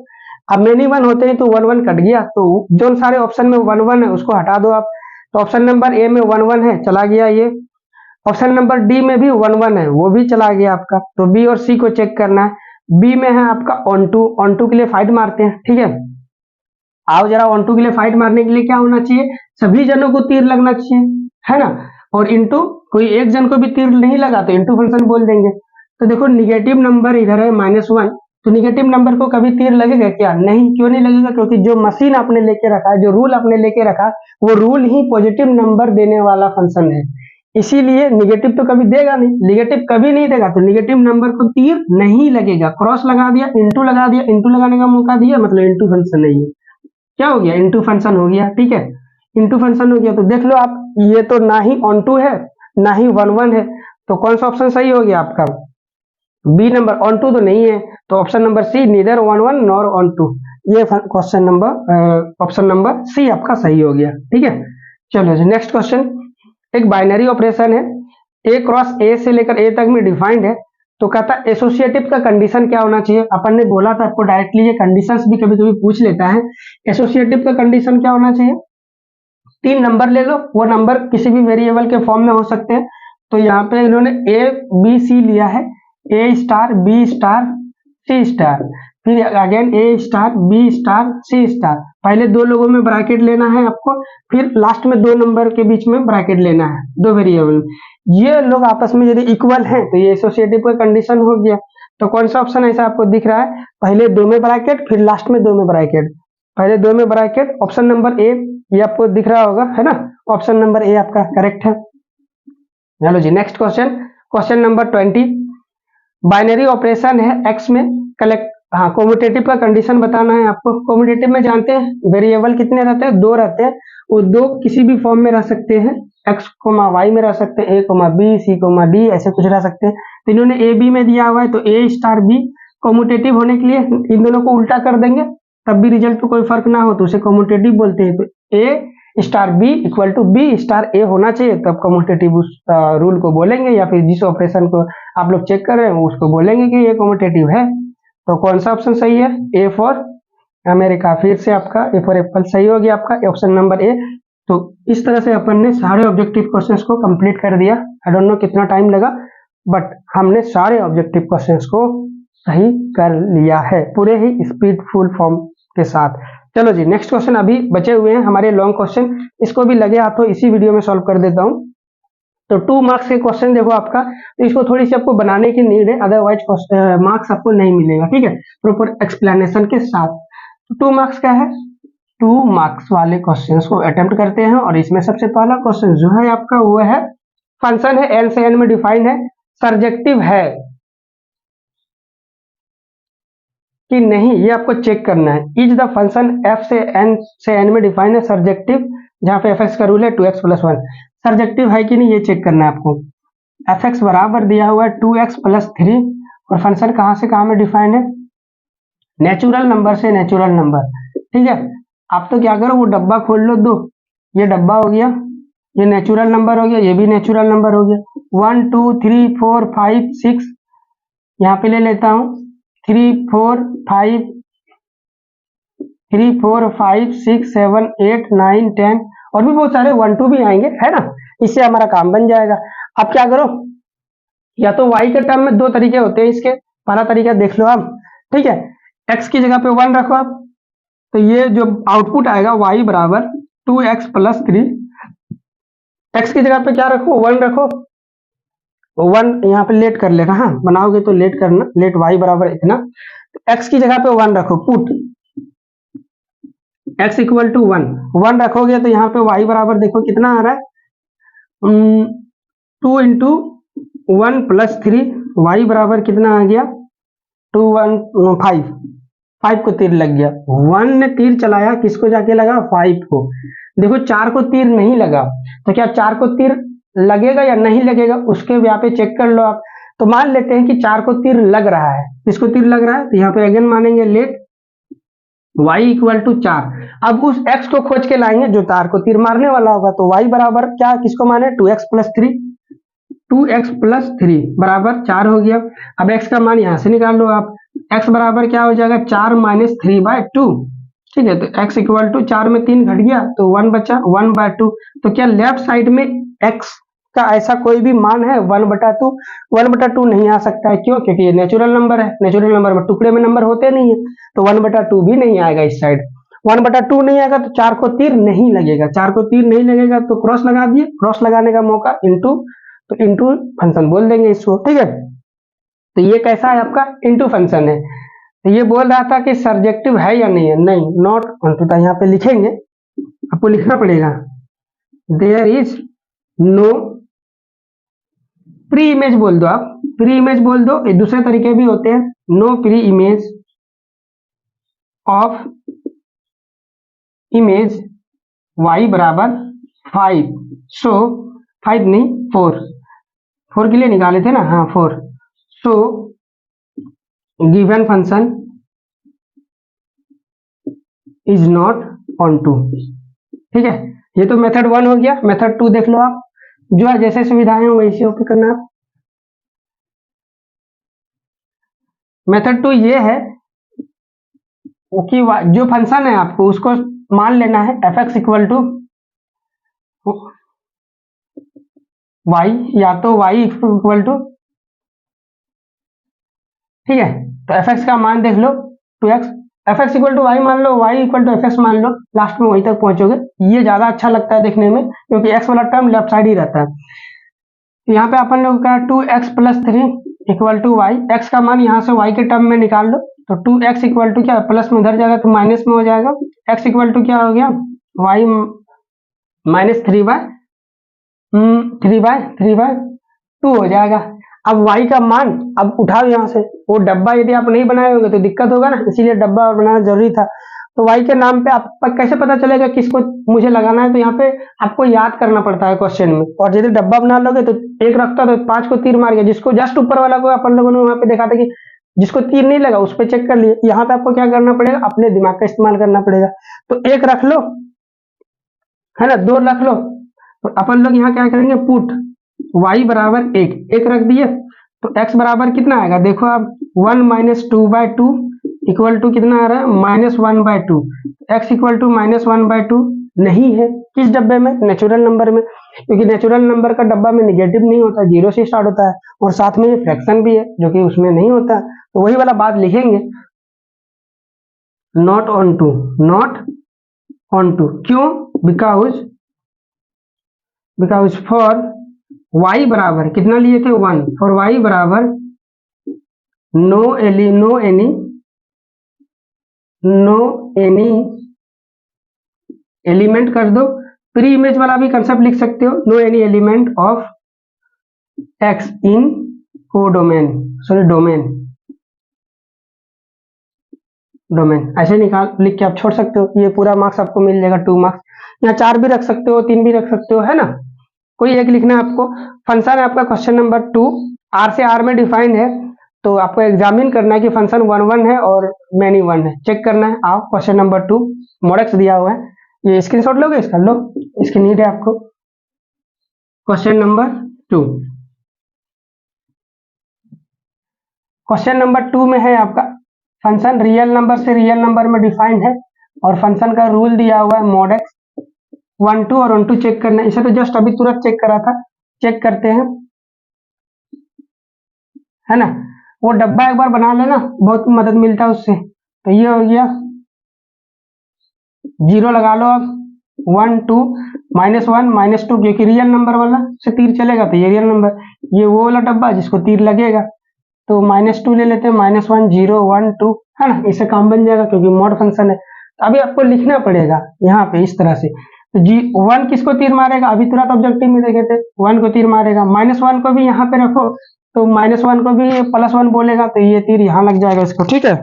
अब मेनी वन होते ही तो 1 1 कट गया, तो जो सारे ऑप्शन में 1 1 है उसको हटा दो आप। तो ऑप्शन नंबर ए में 1 1 है, चला गया ये। ऑप्शन नंबर डी में भी 1 1 है, वो भी चला गया आपका। तो बी और सी को चेक करना है। बी में है आपका ऑन टू के लिए फाइट मारते हैं। ठीक है, आओ जरा ऑन टू के लिए फाइट मारने के लिए क्या होना चाहिए, सभी जनों को तीर लगना चाहिए, है ना। और इंटू, कोई एक जन को भी तीर नहीं लगा तो इंटू फंक्शन बोल देंगे। तो देखो निगेटिव नंबर इधर है -1, तो निगेटिव नंबर को कभी तीर लगेगा क्या, नहीं, क्यों नहीं लगेगा, क्योंकि जो मशीन आपने लेके रखा है, जो रूल आपने लेके रखा, वो रूल ही पॉजिटिव नंबर देने वाला फंक्शन है, इसीलिए निगेटिव तो कभी देगा नहीं, निगेटिव कभी नहीं देगा, तो निगेटिव नंबर को तीर नहीं लगेगा। क्रॉस लगा दिया, इंटू लगा दिया, इंटू लगाने का मौका दिया, मतलब इंटू फंक्शन है ये। क्या हो गया, इंटू फंक्शन हो गया। ठीक है, इंटू फंक्शन हो गया, तो देख लो आप, ये तो ना ही ऑन टू है ना ही 1 1 है, तो कौन सा ऑप्शन सही हो गया आपका, बी नंबर। ऑन टू तो नहीं है, तो option number C, neither 1 1 nor onto. ये question number, option number C आपका सही हो गया। ठीक है, चलो जी नेक्स्ट क्वेश्चन। एक बाइनरी ऑपरेशन है, ए क्रॉस ए से लेकर ए तक में डिफाइंड है, तो कहता है एसोसिएटिव का कंडीशन क्या होना चाहिए। अपन ने बोला था आपको डायरेक्टली, ये कंडीशंस भी कभी कभी पूछ लेता है। एसोसिएटिव का कंडीशन क्या होना चाहिए, 3 नंबर ले लो, वो नंबर किसी भी वेरिएबल के फॉर्म में हो सकते हैं। तो यहाँ पे इन्होंने ए बी सी लिया है, ए star B star c star. फिर अगेन ए star B star c star, पहले दो लोगों में ब्रैकेट लेना है आपको, फिर लास्ट में दो नंबर के बीच में ब्रैकेट लेना है, दो वेरिएबल। ये लोग आपस में यदि इक्वल हैं तो ये एसोसिएटिव का कंडीशन हो गया। तो कौन सा ऑप्शन ऐसा आपको दिख रहा है, पहले दो में ब्रैकेट फिर लास्ट में दो में ब्रैकेट, पहले दो में ब्रैकेट, ऑप्शन नंबर ए ये आपको दिख रहा होगा, है ना, ऑप्शन नंबर ए आपका करेक्ट है। चलो जी next question, question number 20, binary operation है एक्स में कलेक्ट, हाँ कॉम्यूटेटिव का कंडीशन बताना है आपको। कॉम्यूटेटिव में जानते हैं वेरिएबल कितने रहते हैं, दो रहते हैं, वो दो किसी भी फॉर्म में रह सकते हैं, एक्स कोमा वाई में रह सकते हैं, A comma B C comma D ऐसे कुछ रह सकते हैं। तो इन्होंने ए बी में दिया हुआ है, तो ए स्टार बी कॉम्यूटेटिव होने के लिए इन दोनों को उल्टा कर देंगे, तब भी रिजल्ट पे कोई फर्क ना हो तो उसे कॉम्यूटेटिव बोलते हैं। तो A star B equal to B star A होना चाहिए, तब कॉम्यूटेटिव उस रूल को बोलेंगे, या फिर जिस ऑपरेशन को आप लोग चेक कर रहे हैं उसको बोलेंगे कि ये कॉम्यूटेटिव है। तो कौन सा ऑप्शन सही है, ए फॉर अमेरिका, फिर से आपका ए फॉर एप्पल सही हो गया आपका ऑप्शन नंबर ए। तो इस तरह से अपन ने सारे ऑब्जेक्टिव क्वेश्चंस को कंप्लीट कर दिया। आई डोंट नो कितना टाइम लगा, बट हमने सारे ऑब्जेक्टिव क्वेश्चंस को सही कर लिया है पूरे ही स्पीड फुल फॉर्म के साथ। चलो जी नेक्स्ट क्वेश्चन अभी बचे हुए हैं हमारे लॉन्ग क्वेश्चन, इसको भी लगे हाथों इसी वीडियो में सॉल्व कर देता हूँ। तो 2 मार्क्स के क्वेश्चन देखो आपका, तो इसको थोड़ी सी आपको बनाने की नीड है, अदरवाइज मार्क्स आपको नहीं मिलेगा, ठीक है, प्रॉपर एक्सप्लेनेशन के साथ। तो 2 मार्क्स का है, 2 मार्क्स वाले क्वेश्चंस को अटेम्प्ट करते हैं। और इसमें सबसे पहला क्वेश्चन जो है आपका वो है, फंक्शन है एन से एन में डिफाइंड है, सर्जेक्टिव है कि नहीं ये आपको चेक करना है। इज द फंक्शन एफ से एन में डिफाइंड है सर्जेक्टिव, जहां पे एफ एक्स का रूल है 2x + 1, सर्जेक्टिव है कि नहीं ये चेक करना है आपको। एफ एक्स बराबर दिया हुआ है 2x + 3, और फंक्शन कहां से कहां में डिफाइंड है, नेचुरल नंबर से नेचुरल नंबर, ठीक है। आप तो क्या करो वो डब्बा खोल लो दो, ये डब्बा हो गया, ये नेचुरल नंबर हो गया, ये भी नेचुरल नंबर हो गया, 1 2 3 4 5 6, यहाँ पे ले लेता हूँ 3 4 5 6 7 8 9 10, और भी बहुत सारे 1 2 भी आएंगे, है ना, इससे हमारा काम बन जाएगा। अब क्या करो, या तो y के टर्म में दो तरीके होते हैं इसके, पहला तरीका देख लो आप, ठीक है, x की जगह पे 1 रखो आप, तो ये जो आउटपुट आएगा y बराबर 2x + 3, x की जगह पे क्या रखो 1 रखो, 1 यहाँ पे लेट कर लेना, हाँ बनाओगे तो लेट करना, लेट y बराबर इतना, x की जगह पे 1 रखो, पुट x इक्वल टू 1 रखोगे तो यहाँ पे y बराबर देखो कितना आ रहा है, 2 इंटू 1 + 3, y बराबर कितना आ गया 2 1 5 को तीर लग गया, 1 ने तीर चलाया किसको जाके लगा 5 को, देखो 4 को तीर नहीं लगा, तो क्या 4 को तीर लगेगा या नहीं लगेगा उसके यहाँ पे चेक कर लो आप। तो मान लेते हैं कि 4 को तीर लग रहा है, किसको तीर लग रहा है, तो यहाँ पे अगेन मानेंगे लेट y इक्वल टू 4, अब उस x को खोज के लाएंगे जो तार को तीर मारने वाला होगा, तो y बराबर क्या किसको माने 2x + 3, 2x + 3 बराबर 4 हो गया। अब x का मान यहां से निकाल लो आप, x बराबर क्या हो जाएगा 4 - 3/2, ठीक है, तो x इक्वल टू 4 में 3 घट गया तो 1 बचा 1/2, तो क्या लेफ्ट साइड में x का ऐसा कोई भी मान है 1/2, 1/2 नहीं आ सकता है, क्यों, क्योंकि ये नेचुरल नंबर है, नेचुरल नंबर में टुकड़े में नंबर होते नहीं है, तो 1/2 भी नहीं आएगा इस साइड, 1/2 नहीं आएगा तो 4 को तीर नहीं लगेगा, 4 को तीर नहीं लगेगा तो क्रॉस लगा दिए, क्रॉस लगाने का मौका इंटू, तो इंटू फंक्शन बोल देंगे इसको, ठीक है। तो ये कैसा है आपका इंटू फंक्शन है, तो ये बोल रहा था कि सर्जेक्टिव है या नहीं है, नहीं नॉट अंततः यहाँ पे लिखेंगे, आपको लिखना पड़ेगा there is no pre image बोल दो आप, प्री इमेज बोल दो, ये दूसरे तरीके भी होते हैं, no pre image of image y बराबर 5, सो 5 नहीं 4 के लिए निकाले थे ना, हाँ 4, so given function is not onto, ठीक है। ये तो मेथड 1 हो गया, मेथड 2 देख लो आप, जो है जैसे सुविधाएं हो वैसे ओके करना आप। मेथड 2 ये है कि जो फंक्शन है आपको उसको मान लेना है F x equal to y, या तो वाई इक्वल टू, ठीक है, तो एफ एक्स का मान देख लो 2x, F x equal to Y मान लो, Y equal to F X मान लो, लास्ट में वहीं तक पहुंचोगे। ये ज्यादा अच्छा लगता है देखने में क्योंकि एक्स वाला टर्म लेफ्ट साइड ही रहता है। तो यहाँ पे अपन लोग का 2x + 3 equal to Y, x का मान यहाँ से वाई के टर्म में निकाल लो, तो 2x इक्वल टू क्या प्लस में उधर जाएगा तो माइनस में हो जाएगा, x इक्वल टू क्या हो गया वाई माइनस 3/2 हो जाएगा। अब y का मान अब उठाओ यहाँ से, वो डब्बा यदि आप नहीं बनाए होंगे तो दिक्कत होगा ना, इसीलिए डब्बा बनाना जरूरी था। तो y के नाम पे आप कैसे पता चलेगा किसको मुझे लगाना है, तो यहाँ पे आपको याद करना पड़ता है क्वेश्चन में, और यदि डब्बा बना लोगे तो एक रखता तो 5 को तीर मार गया, जिसको जस्ट ऊपर वाला को अपन लोगों ने वहां पे देखा था कि जिसको तीर नहीं लगा उस पर चेक कर लिए। यहाँ पे आपको क्या करना पड़ेगा, अपने दिमाग का इस्तेमाल करना पड़ेगा। तो एक रख लो है ना, 2 रख लो, तो अपन लोग यहाँ क्या करेंगे पुट y बराबर 1 रख दिए, तो x बराबर कितना आएगा देखो आप 1 - 2/2 इक्वल टू कितना आ रहा है -1/2। x इक्वल टू -1/2 नहीं है किस डब्बे में, नेचुरल नंबर में, क्योंकि नेचुरल नंबर का डब्बा में निगेटिव नहीं होता, 0 से स्टार्ट होता है, और साथ में ये फ्रैक्शन भी है जो कि उसमें नहीं होता। तो वही वाला बात लिखेंगे, नॉट ऑन टू, क्यों, बिकॉज फॉर y बराबर कितना लिए थे 1, फॉर y बराबर नो एनी एलिमेंट कर दो, प्री इमेज वाला भी कंसेप्ट लिख सकते हो, no any element of x in domain ऐसे लिख के आप छोड़ सकते हो, ये पूरा मार्क्स आपको मिल जाएगा 2 मार्क्स। यहाँ 4 भी रख सकते हो, 3 भी रख सकते हो, है ना, कोई एक लिखना है आपको। फंक्शन है आपका क्वेश्चन नंबर 2, आर से आर में डिफाइंड है, तो आपको एग्जामिन करना है कि फंक्शन 1 है और मैनी 1 है, चेक करना है। आप क्वेश्चन नंबर 2 मॉडेक्स दिया हुआ है, ये स्क्रीनशॉट लोगे इसका, लो इसकी नीड है आपको। क्वेश्चन नंबर 2, क्वेश्चन नंबर 2 में है आपका फंक्शन रियल नंबर से रियल नंबर में डिफाइंड है, और फंक्शन का रूल दिया हुआ है मॉडेक्स 1 2 और 1 2 चेक करना है। इसे तो जस्ट अभी तुरंत चेक करा था, चेक करते हैं, है ना, वो डब्बा एक बार बना लेना, बहुत मदद मिलता है उससे। तो ये हो गया 0 लगा लो आप, 1 2 -1 -2, क्योंकि रियल नंबर वाला से तीर चलेगा तो ये रियल नंबर, ये वो वाला डब्बा जिसको तीर लगेगा, तो -2 ले लेते हैं, -1 0 1 2, है ना, इससे काम बन जाएगा क्योंकि मॉड फंक्शन है। तो अभी आपको लिखना पड़ेगा यहाँ पे इस तरह से, तो जी 1 किसको तीर मारेगा, अभी तुरंत ऑब्जेक्टिव में देखे थे 1 को तीर मारेगा, -1 को भी यहाँ पे रखो तो -1 को भी +1 बोलेगा तो ये तीर यहाँ लग जाएगा इसको, ठीक है।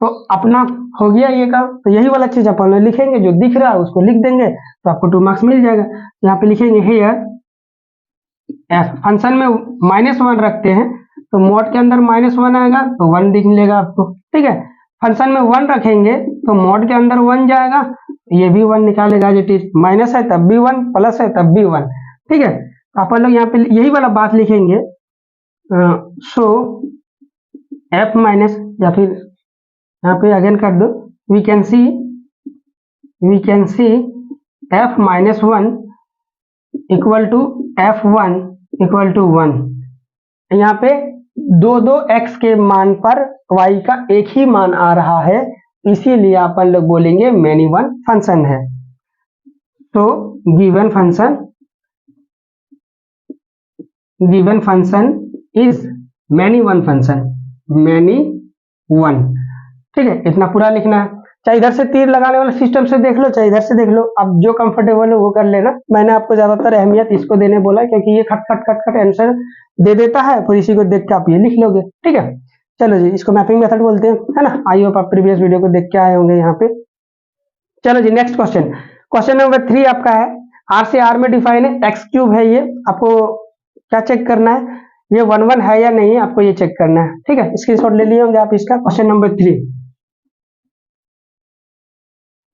तो अपना हो गया ये काम। तो यही वाला चीज अपन लिखेंगे, जो दिख रहा है उसको लिख देंगे तो आपको 2 मार्क्स मिल जाएगा। यहाँ पे लिखेंगे हियर एफ, फंक्शन में -1 रखते हैं तो मॉड के अंदर -1 आएगा तो 1 दिख मिलेगा आपको, ठीक है। फंक्शन में 1 रखेंगे तो मॉड के अंदर 1 जाएगा, ये भी 1 निकालेगा, जो माइनस है तब भी 1, प्लस है तब भी 1, ठीक है। अपन लोग यहाँ पे यही वाला बात लिखेंगे, सो एफ माइनस, या फिर यहाँ पे अगेन कर दो, we can see f -1 equal to f1 equal to 1। यहाँ पे दो x के मान पर y का एक ही मान आ रहा है, इसीलिए अपन लोग बोलेंगे मैनी वन फंक्शन है। तो given function is many one function, many one, ठीक है। इतना पूरा लिखना है, चाहे इधर से तीर लगाने वाले सिस्टम से देख लो, चाहे इधर से देख लो, अब जो कंफर्टेबल हो वो कर लेना। मैंने आपको ज्यादातर अहमियत इसको देने बोला क्योंकि ये खट आंसर दे देता है, फिर इसी को देख के आप ये लिख लोगे, ठीक है। चलो जी, इसको मैपिंग मेथड बोलते हैं, है ना। आई होप आप प्रीवियस वीडियो को देख के आए होंगे यहाँ पे। चलो जी, नेक्स्ट क्वेश्चन, क्वेश्चन नंबर 3 आपका है, आर से आर में डिफाइन है, x³ है, ये आपको क्या चेक करना है, ये 1 1 है या नहीं, आपको ये चेक करना है, ठीक है। स्क्रीनशॉट ले लिए होंगे आप इसका। क्वेश्चन नंबर 3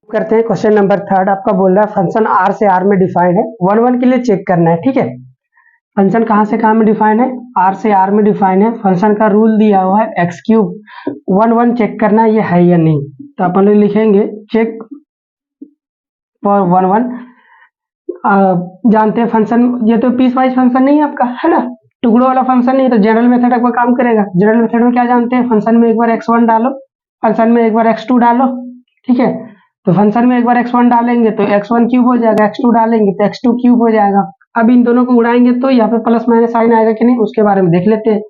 करते हैं। क्वेश्चन नंबर 3 आपका बोल रहा है फंक्शन आर से आर में डिफाइंड है, 1 1 के लिए चेक करना है, ठीक है। फंक्शन कहां से कहां में डिफाइन है, आर से आर में डिफाइन है, फंक्शन का रूल दिया हुआ है x³, 1 1 चेक करना है ये है या नहीं। तो अपन लोग लिखेंगे चेक फॉर 1 1, जानते हैं फंक्शन, ये तो पीस वाइज फंक्शन नहीं है आपका, है ना, टुकड़ों वाला फंक्शन नहीं तो जनरल मेथड आपका काम करेगा। जनरल मेथड में क्या जानते हैं, फंक्शन में एक बार x1 डालो, फंक्शन में एक बार x2 डालो, ठीक है। तो फंक्शन में एक बार x1 डालेंगे तो x1 क्यूब हो जाएगा, x2 डालेंगे तो x2 क्यूब हो जाएगा। अब इन दोनों को उड़ाएंगे तो यहाँ पे प्लस माइनस साइन आएगा कि नहीं, उसके बारे में देख लेते हैं।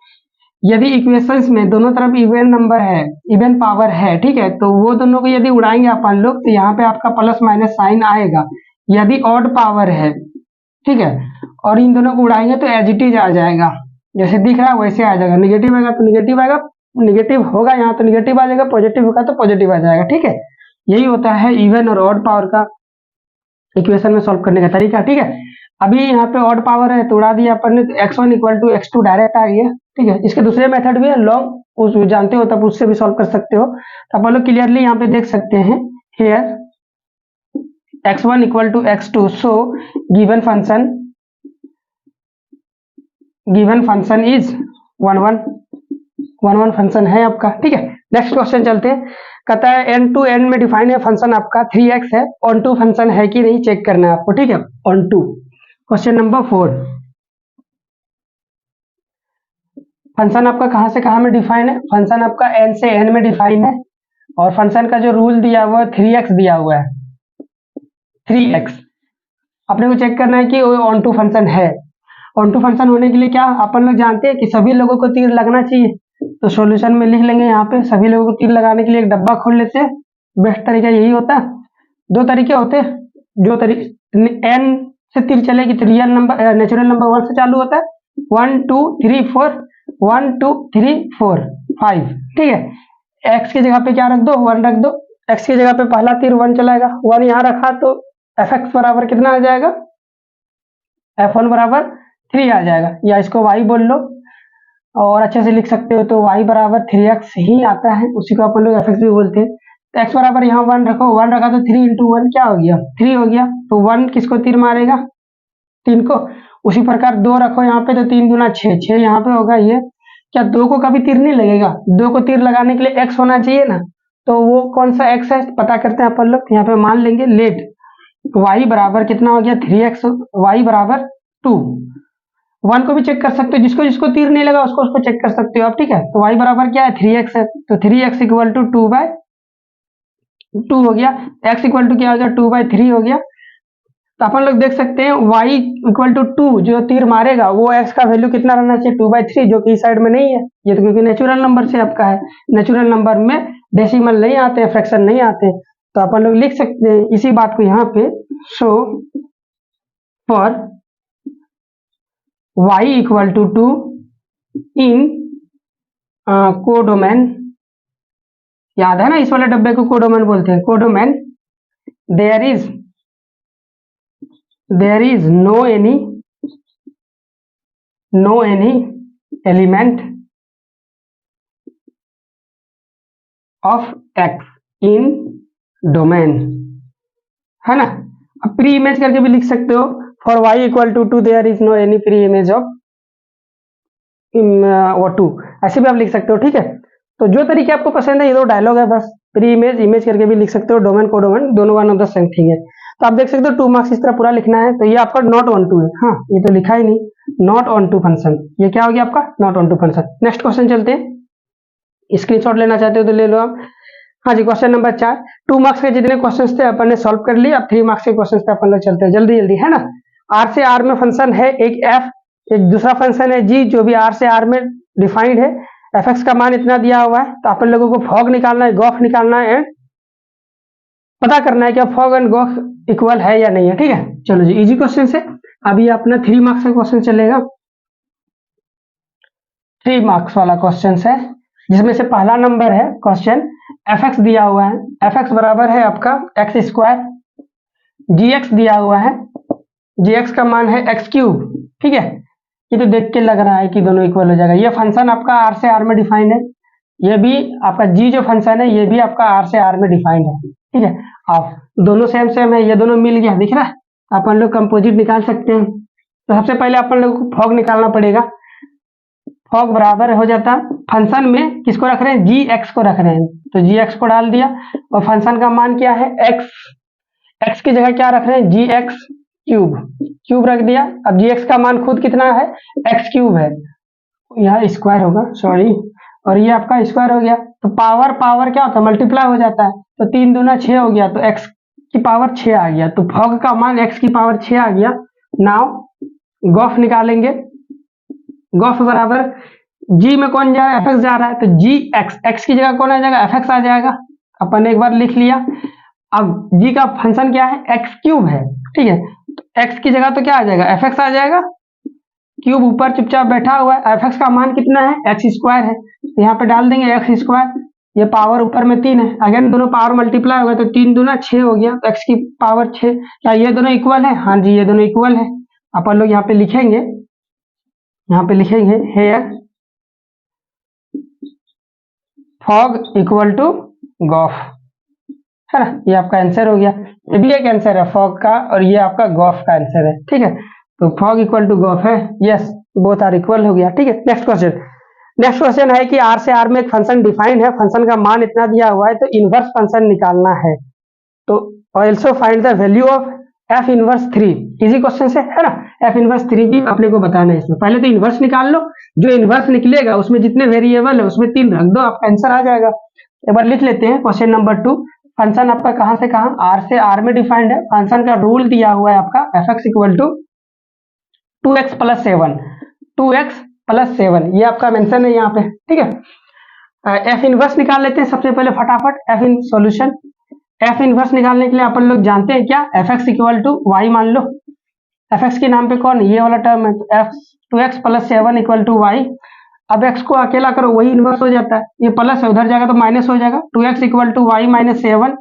यदि इक्वेशंस में दोनों तरफ इवन नंबर है, इवन पावर है, ठीक है, तो वो दोनों को यदि उड़ाएंगे अपन लोग तो यहाँ पे आपका प्लस माइनस साइन आएगा। यदि ऑड पावर है, ठीक है, और इन दोनों को उड़ाएंगे तो एज इट इज आ जाएगा, जैसे दिख रहा है वैसे आ जाएगा। निगेटिव आएगा तो निगेटिव आएगा, निगेटिव होगा यहाँ तो निगेटिव आ जाएगा, पॉजिटिव होगा तो पॉजिटिव आ जाएगा, ठीक है। यही होता है इवन और ऑड पावर का इक्वेशन में सॉल्व करने का तरीका, ठीक है। अभी यहाँ पे ऑड पावर है तो उड़ा दिया अपन ने, तो x1 equal to x2 direct आ गया, ठीक है। इसके दूसरे मेथड भी है, लॉन्ग, उस जानते हो तब उससे भी सॉल्व कर सकते हो। तो अपन लोग क्लियरली यहाँ पे देख सकते हैं, here x1 equal to x2, so given function is 1 1 function है आपका, ठीक है। नेक्स्ट क्वेश्चन चलते हैं। कहता है एंड टू एंड में डिफाइन है फंक्शन आपका 3x है, ऑन टू फंक्शन है कि नहीं चेक करना है आपको, ठीक है, onto. Question number 4, function आपका कहां से कहां में डिफाइन है, फंक्शन आपका n से n में डिफाइन है, और फंक्शन का जो रूल दिया हुआ है 3x दिया हुआ है, 3x। अपने को चेक करना है कि वो ऑन टू फंक्शन है। ऑन टू फंक्शन होने के लिए क्या अपन लोग जानते हैं कि सभी लोगों को तीर लगना चाहिए, तो सॉल्यूशन में लिख लेंगे यहाँ पे सभी लोगों को तीर लगाने के लिए एक डब्बा खोल लेते हैं। बेस्ट तरीका यही होता है। दो तरीके होते हैं, जो तरीके n से तीर चलेगी तो रियल नंबर नेचुरल नंबर 1 से चालू होता है, 1 2 3 4, 1 2 3 4 5, ठीक है। x की जगह पे क्या रख दो, 1 रख दो। x की जगह पे पहला तीर 1 चलाएगा, 1 यहाँ रखा तो fx बराबर कितना आ जाएगा, f1 बराबर 3 आ जाएगा, या इसको y बोल लो और अच्छे से लिख सकते हो तो y बराबर 3x ही आता है, उसी को अपन लोग fx भी बोलते हैं। तो x बराबर यहाँ 1 रखो, 1 रखा तो 3 इंटू 1 क्या हो गया, 3 हो गया। तो 1 किसको तीर मारेगा, 3 को। उसी प्रकार 2 रखो यहाँ पे तो 3 दूना 6, 6 यहाँ पे होगा। ये क्या 2 को कभी तीर नहीं लगेगा, 2 को तीर लगाने के लिए x होना चाहिए ना, तो वो कौन सा x है पता करते हैं अपन लोग। यहाँ पे मान लेंगे लेट y बराबर कितना हो गया 3x, y बराबर 2। 1 को भी चेक कर सकते हो, जिसको जिसको तीर नहीं लगा उसको उसको चेक कर सकते हो आप, ठीक है। तो y बराबर क्या है 3x है, तो 3x इक्वल टू 2/2 हो गया। x इक्वल टू क्या हो गया 2/3 हो गया। तो अपन लोग देख सकते हैं y इक्वल टू 2, जो तीर मारेगा वो x का वैल्यू कितना रहना चाहिए 2/3, जो कि इस साइड में नहीं है, ये तो क्योंकि नेचुरल नंबर से आपका है। नेचुरल नंबर में डेसिमल नहीं आते, फ्रैक्शन नहीं आते, तो अपन लोग लिख सकते हैं इसी बात को यहाँ पे। So for y equal to 2 in codomain, याद है ना इस वाले डब्बे को कोडोमेन बोलते हैं, codomain there is no any element of x in domain, है ना। अब प्री इमेज करके भी लिख सकते हो, for y equal to 2 there is no any pre image of 2, ऐसे भी आप लिख सकते हो, ठीक है। तो जो तरीके आपको पसंद है, ये दो डायलॉग है बस, प्री इमेज इमेज करके भी लिख सकते हो, डोमेन कोडोमेन दोनों one of the same thing है। तो आप देख सकते हो 2 मार्क्स इस तरह पूरा लिखना है। तो ये आपका नॉट ऑन टू है, हाँ ये तो लिखा ही नहीं, नॉट ऑन टू फंक्शन, ये क्या हो गया आपका not onto function. Next question चलते हैं, स्क्रीनशॉट लेना चाहते हो तो ले लो आप। हाँ जी, क्वेश्चन नंबर 4, 2 मार्क्स के जितने क्वेश्चन थे अपन ने सॉल्व कर लिए। अब 3 मार्क्स के क्वेश्चन पे अपन लोग चलते हैं जल्दी जल्दी, है ना। आर से आर में फंक्शन है एक एफ, एक दूसरा फंक्शन है जी, जो भी आर से आर में डिफाइंड है। एफ एक्स का मान इतना दिया हुआ है, तो अपन लोगों को फॉग निकालना है, गॉफ निकालना है, एंड पता करना है कि फॉग एंड गॉफ इक्वल है या नहीं है, ठीक है। चलो जी, इजी क्वेश्चन से अभी अपना 3 मार्क्स का क्वेश्चन चलेगा। 3 मार्क्स वाला क्वेश्चन है, जिसमें से पहला नंबर है क्वेश्चन, एफ एक्स दिया हुआ है, एफ एक्स बराबर है आपका एक्स स्क्वायर, जी एक्स दिया हुआ है, जी एक्स का मान है एक्स क्यूब, ठीक है। ये तो देख के लग रहा है कि दोनों इक्वल हो जाएगा। ये फंक्शन आपका आर से आर में डिफाइंड है, ये भी आपका जी जो फंक्शन है ये भी आपका आर से आर में डिफाइंड है, ठीक है। अब दोनों सेम सेम है, ये दोनों मिल गया, दिख रहा है, अपन लोग कंपोजिट निकाल सकते हैं। तो सबसे पहले अपन लोग को फॉग निकालना पड़ेगा। फॉग बराबर हो जाता, फंक्शन में किसको रख रहे हैं, जी एक्स को रख रहे हैं, तो जी एक्स को डाल दिया, और फंक्शन का मान क्या है एक्स, एक्स की जगह क्या रख रहे हैं जी एक्स, क्यूब, क्यूब रख दिया। अब जी एक्स का मान खुद कितना है, एक्स क्यूब है, यहाँ स्क्वायर होगा, सॉरी, और ये आपका स्क्वायर हो गया। तो पावर पावर क्या होता है, मल्टीप्लाई हो जाता है, तो 3 दूना 6 हो गया, तो एक्स की पावर 6 आ गया, तो फॉग का मान एक्स की पावर 6 आ गया। नाउ गॉफ निकालेंगे, गॉफ बराबर जी में कौन जा रहा है, एफ एक्स जा रहा है, तो जी एक्स, एक्स की जगह कौन आ जाएगा, एफ एक्स आ जाएगा, अपन ने एक बार लिख लिया। अब जी का फंक्शन क्या है, एक्स क्यूब है, ठीक है, तो एक्स की जगह तो क्या आ जाएगा, एफ एक्स आ जाएगा, क्यूब ऊपर चुपचाप बैठा हुआ है, एफ एक्स का मान कितना है, एक्स स्क्वायर है, तो यहाँ पे डाल देंगे एक्स स्क्वायर, ये पावर ऊपर में 3 है, अगेन दोनों पावर मल्टीप्लाई हो गया, तो 3 दूना 6 हो गया, तो एक्स की पावर 6। क्या ये दोनों इक्वल है, हाँ जी ये दोनों इक्वल है। अपन लोग यहाँ पे लिखेंगे, यहाँ पे लिखेंगे here fog equal to gof, है ना, ये आपका आंसर हो गया। ये भी एक आंसर है फॉग का, और ये आपका गॉफ का आंसर है, ठीक है, तो फॉग इक्वल टू गॉफ है, यस बोथ आर इक्वल हो गया, ठीक है। नेक्स्ट क्वेश्चन, नेक्स्ट क्वेश्चन है कि आर से आर में एक फंक्शन डिफाइंड है, फंक्शन का मान इतना दिया हुआ है, तो इनवर्स फंक्शन निकालना है, तो also find the value of F inverse 3, easy question है ना, एफ इनवर्स 3 भी अपने को बताना है इसमें। पहले तो इनवर्स निकाल लो, जो इनवर्स निकलेगा उसमें जितने वेरिएबल है उसमें 3 रख दो, आपका आंसर आ जाएगा। एक बार लिख लेते हैं क्वेश्चन नंबर 2, फंक्शन आपका कहां से कहां, आर से आर में डिफाइंड है, फंक्शन का रूल दिया हुआ है आपका F x equal to 2x plus 7, 2x plus 7, ये आपका मेंशन है यहाँ पे, ठीक है। एफ इनवर्स निकाल लेते हैं सबसे पहले फटाफट, f in solution, f inverse निकालने के लिए अपन लोग जानते हैं क्या, f x equal to Y मान लो, एफ एक्स के नाम पे कौन ये वाला टर्म है, तो f 2x plus 7 equal to y. अब x को अकेला करो वही इनवर्स हो जाता है, ये प्लस है उधर जाएगा तो माइनस हो जाएगा, 2x equal to Y minus 7,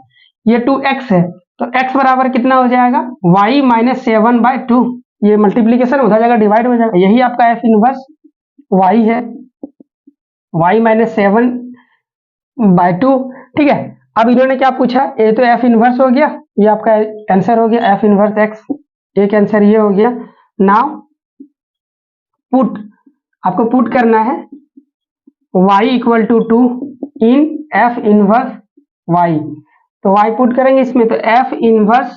ये 2x है, तो x बराबर कितना हो जाएगा, y माइनस 7/2, ये मल्टीप्लीकेशन उधर जाएगा डिवाइड हो जाएगा, यही आपका एफ इनवर्स y है, y माइनस 7/2, ठीक है। अब इन्होंने क्या पूछा, ये तो एफ इनवर्स हो गया, ये आपका आंसर हो गया एफ इनवर्स x, एक आंसर ये हो गया। नाउ पुट, आपको पुट करना है y equal to 2 in f inverse y, तो y पुट करेंगे इसमें, तो एफ इनवर्स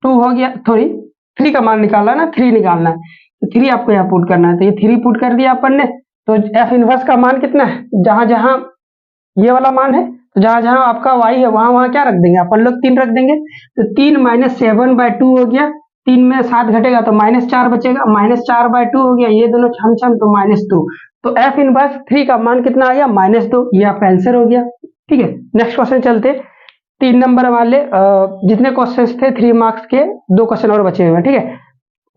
2 हो गया, सॉरी 3 का मान निकालना ना, 3 निकालना है, तो 3 आपको यहाँ पुट करना है, तो ये 3 पुट कर दिया अपन ने, तो एफ इनवर्स का मान कितना है, जहां जहां ये वाला मान है, तो जहां जहां आपका y है वहां वहां क्या रख देंगे, अपन लोग 3 रख देंगे, तो 3 माइनस 7/2 हो गया, 3 में 7 घटेगा तो -4 बचेगा, -4/2 हो गया, ये दोनों छम छम तो -2, तो एफ इनवर्स 3 का मान कितना आ गया, -2, ये आपका आंसर हो गया, ठीक है। नेक्स्ट क्वेश्चन चलते, 3 नंबर वाले जितने क्वेश्चन थे 3 मार्क्स के 2 क्वेश्चन और बचे हुए हैं, ठीक है।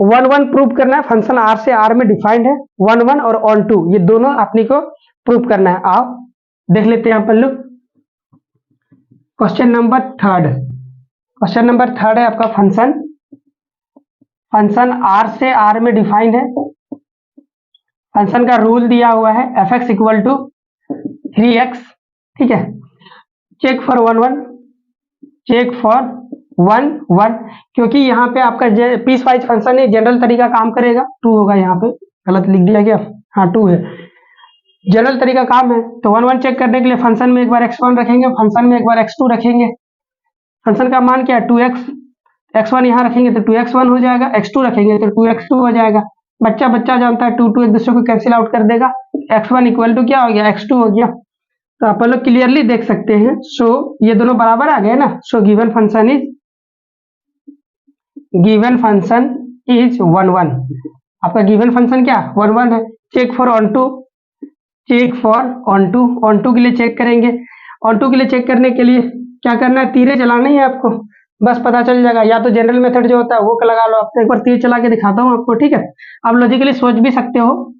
1 प्रूव करना है, फंक्शन आर से आर में डिफाइंड है, 1 और ऑन 2 ये दोनों अपनी को प्रूव करना है, आओ देख लेते हैं अपन लोग। क्वेश्चन नंबर 3, क्वेश्चन नंबर 3 है आपका फंक्शन, फंक्शन आर से आर में डिफाइंड है, फंक्शन का रूल दिया हुआ है F x equal to 3x, ठीक है, चेक फॉर 1 चेक फॉर 1 क्योंकि यहाँ पे आपका पीस वाइज फंक्शन है, जनरल तरीका काम करेगा, 2 होगा, यहाँ पे गलत लिख दिया गया, हाँ 2 है, जनरल तरीका काम है, तो 1 चेक करने के लिए फंक्शन में एक बार x1 रखेंगे, फंक्शन में एक बार x2 रखेंगे, फंक्शन का मान क्या है 2x, x1 यहाँ रखेंगे तो 2x1 हो जाएगा, x2 रखेंगे तो 2x2 हो जाएगा, बच्चा बच्चा जानता है 2 एक दूसरे को कैंसिल आउट कर देगा, x1 इक्वल टू क्या हो गया, x2 हो गया, तो आप लोग क्लियरली देख सकते हैं, सो ये दोनों बराबर आ गए ना, सो गिवन फंक्शन इज 1 आपका गिवन फंक्शन क्या 1 है। Check for onto, check for onto के लिए चेक करेंगे, ऑन टू के लिए चेक करने के लिए क्या करना है, तीरे चलाना ही है आपको, बस पता चल जाएगा, या तो जनरल मेथड जो होता है वो लगा लो, आप एक बार तीर चला के दिखाता हूँ आपको, ठीक है, आप लॉजिकली सोच भी सकते हो।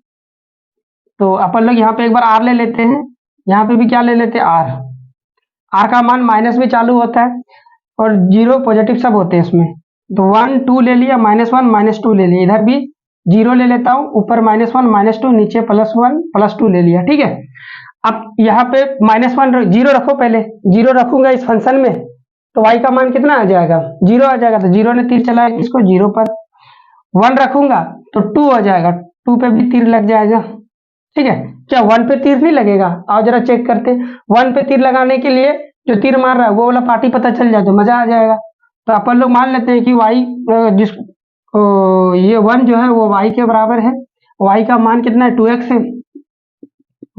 तो अपन लोग यहाँ पे एक बार आर ले लेते हैं, यहाँ पे भी क्या ले लेते हैं आर का मान माइनस में चालू होता है और 0 पॉजिटिव सब होते हैं इसमें, तो 1 2 ले लिया, -1 -2 ले लिया, इधर भी 0 ले लेता हूँ, ऊपर -1 -2, नीचे +1 +2 ले लिया, ठीक है। अब यहाँ पे -1 0 रखो, पहले 0 रखूंगा इस फंक्शन में तो y का मान कितना आ जाएगा 0 आ जाएगा, तो 0 ने तीर चलाया इसको 0 पर, 1 रखूंगा तो 2 हो जाएगा, 2 पे भी तीर लग जाएगा, ठीक है। क्या 1 पे तीर नहीं लगेगा, आओ जरा चेक करते हैं, 1 पे तीर लगाने के लिए जो तीर मार रहा है वो वाला पार्टी पता चल जाए तो मजा आ जाएगा, तो अपन लोग मान लेते हैं कि y जिस ये 1 जो है वो y के बराबर है, y का मान कितना है 2x है,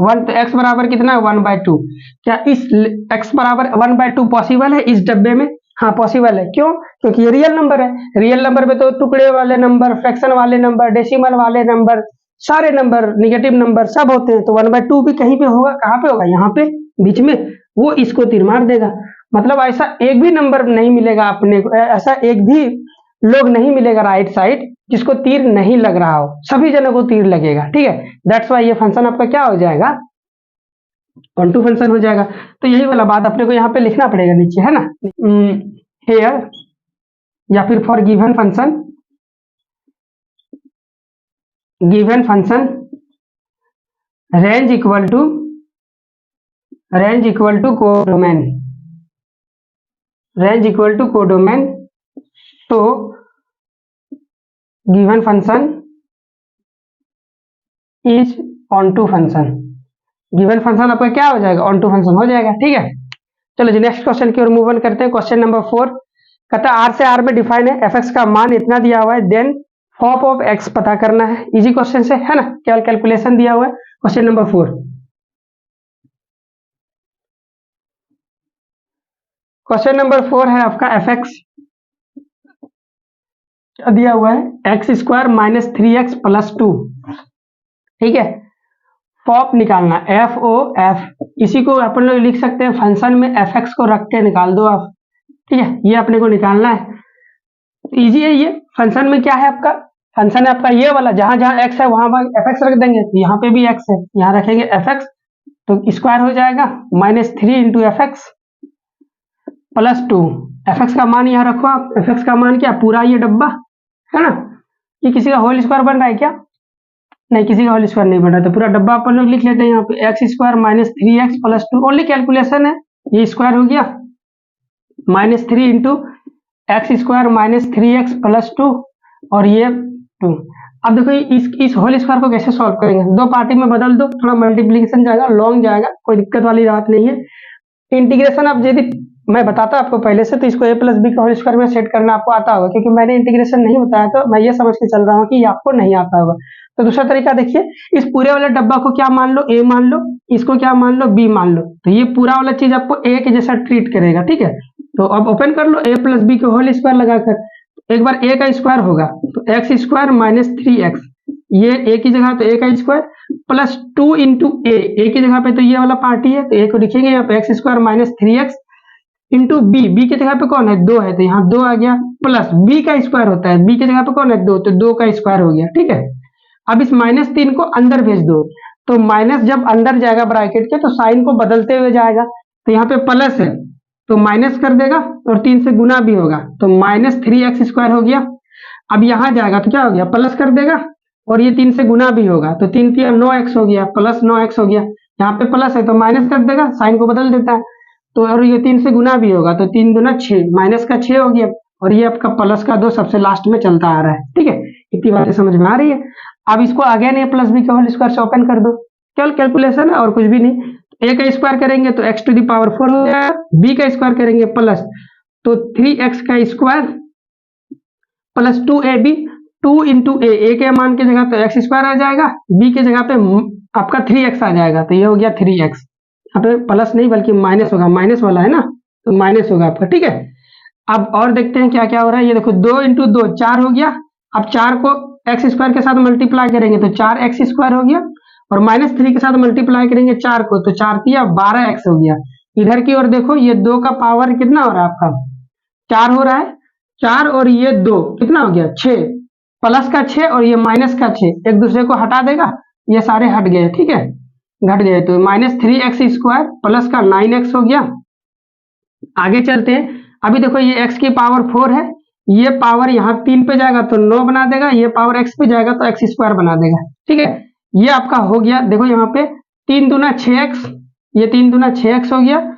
1 तो x बराबर कितना है 1/2। क्या इस x बराबर 1/2 पॉसिबल है इस डब्बे में? हाँ पॉसिबल है। क्यों? क्योंकि ये रियल नंबर है, रियल नंबर में तो टुकड़े वाले नंबर, फ्रैक्शन वाले नंबर, डेसिमल वाले नंबर, सारे नंबर, निगेटिव नंबर सब होते हैं। तो 1/2 भी कहीं पे होगा, कहाँ पे होगा? यहाँ पे बीच में, वो इसको तीर मार देगा। मतलब ऐसा एक भी नंबर नहीं मिलेगा अपने को, ऐसा एक भी लोग नहीं मिलेगा राइट साइड जिसको तीर नहीं लग रहा हो, सभी जनों को तीर लगेगा। ठीक है, दैट्स वाई ये फंक्शन आपका क्या हो जाएगा? ऑन टू फंक्शन हो जाएगा। तो यही वाला बात अपने को यहाँ पे लिखना पड़ेगा नीचे, है ना, हेयर या फिर for given function, given function range equal to codomain, range equal to codomain. तो given function is onto function, given function आपका क्या हो जाएगा? ऑन टू फंक्शन हो जाएगा। ठीक है, चलो जी नेक्स्ट क्वेश्चन की ओर मूव ऑन करते हैं। क्वेश्चन नंबर 4 कहता है आर से आर में डिफाइन है, एफ एक्स का मान इतना दिया हुआ है, देन फॉप ऑफ एक्स पता करना है। इजी क्वेश्चन से, है ना, केवल कैलकुलेशन दिया हुआ है। क्वेश्चन नंबर 4, क्वेश्चन नंबर 4 है आपका एफ एक्स क्या दिया हुआ है? X square minus 3x plus 2। ठीक है, फॉप निकालना, एफ ओ एफ, इसी को अपन लोग लिख सकते हैं फंक्शन में एफ एक्स को रख के निकाल दो आप। ठीक है, ये अपने को निकालना है, इजी है ये। फंक्शन में क्या है आपका? फंक्शन है आपका ये वाला, जहां जहां एक्स है वहां वहां एफ एक्स रख देंगे। तो यहाँ पे भी एक्स है, यहाँ रखेंगे एफ एक्स, तो स्क्वायर हो जाएगा -3 into F x plus 2। F x का मान यहाँ रखो आप, एफ एक्स का मान क्या? पूरा ये डब्बा, है ना। ये किसी का होल स्क्वायर बन रहा है क्या? नहीं, किसी का होल स्क्वायर नहीं बन रहा। तो पूरा डब्बा अपन लोग लिख लेते हैं यहाँ पे, x square minus 3x plus 2, only calculation है, ये स्क्वायर हो गया -3 into x square minus 3x plus 2 और ये 2। अब देखो इस होल स्क्वायर को कैसे सॉल्व करेंगे? दो पार्टी में बदल दो, थोड़ा मल्टीप्लीकेशन जाएगा, लॉन्ग जाएगा, कोई दिक्कत वाली बात नहीं है। इंटीग्रेशन आप यदि मैं बताता आपको पहले से, तो इसको a प्लस बी का होल स्क्वायर में सेट करना आपको आता होगा, क्योंकि मैंने इंटीग्रेशन नहीं बताया, तो मैं ये समझ के चल रहा हूँ कि आपको नहीं आता होगा। तो दूसरा तरीका देखिए, इस पूरे वाले डब्बा को क्या मान लो? a मान लो, इसको क्या मान लो? b मान लो। तो ये पूरा वाला चीज आपको a के जैसा ट्रीट करेगा। ठीक है, तो अब ओपन कर लो a प्लस बी के होल स्क्वायर लगाकर, एक बार a का स्क्वायर होगा तो एक्स स्क्वायर माइनस 3x, ये a की जगह तो a का स्क्वायर प्लस 2 इंटू ए की जगह पे तो ये वाला पार्टी है, तो a को लिखेंगे यहाँ पे x square minus 3x into b की जगह पे कौन है? 2 है, तो यहाँ 2 आ गया, प्लस b का स्क्वायर होता है, b की जगह पे कौन है? 2, तो 2 का स्क्वायर हो गया। ठीक है, अब इस -3 को अंदर भेज दो, तो माइनस जब अंदर जाएगा ब्रैकेट के तो साइन को बदलते हुए जाएगा, तो यहाँ पे प्लस है तो माइनस कर देगा और 3 से गुना भी होगा, तो -3x स्क्वायर हो गया। अब यहाँ जाएगा तो क्या हो गया? प्लस कर देगा और ये 3 से गुना भी होगा, तो 3 3 9x हो गया, प्लस 9x हो गया। यहाँ पे प्लस है तो माइनस कर देगा, साइन को बदल देता है, तो और ये 3 से गुना भी होगा, तो 3 दूना 6, माइनस का 6 हो गया, और ये आपका प्लस का 2 सबसे लास्ट में चलता आ रहा है। ठीक है, इतनी बातें समझ में आ रही है। अब इसको अगेन a प्लस बी का होल स्क्वायर से ओपन कर दो, केवल कैलकुलेशन है और कुछ भी नहीं। a का स्क्वायर करेंगे तो x टू द पावर 4 हो जाएगा, b का स्क्वायर करेंगे प्लस तो 3x का स्क्वायर प्लस 2ab, 2 इंटू ए के मान की जगह तो एक्स स्क्वायर आ जाएगा, b की जगह पे आपका 3x आ जाएगा, तो ये हो गया 3x। यहाँ पे प्लस नहीं बल्कि माइनस होगा, माइनस वाला है ना, तो माइनस होगा आपका। ठीक है, अब और देखते हैं क्या क्या हो रहा है। ये देखो 2 इंटू 2 4 हो गया, अब 4 को एक्स स्क्वायर के साथ मल्टीप्लाई करेंगे तो 4x स्क्वायर हो गया, और -3 के साथ मल्टीप्लाई करेंगे 4 को तो 4 तिया 12x हो गया। इधर की ओर देखो, ये 2 का पावर कितना हो रहा है आपका? 4 हो रहा है, 4 और ये 2 कितना हो गया? 6, प्लस का 6 और ये माइनस का 6 एक दूसरे को हटा देगा, ये सारे हट गए। ठीक है, घट गए, तो -3x स्क्वायर प्लस का 9x हो गया। आगे चलते हैं, अभी देखो ये x की पावर 4 है, ये पावर यहाँ 3 पे जाएगा तो 9 बना देगा, ये पावर x पे जाएगा तो x स्क्वायर बना देगा। ठीक है, ये आपका हो गया। देखो यहाँ पे 3 दूना 6x, ये 3 दूना 6x हो गया,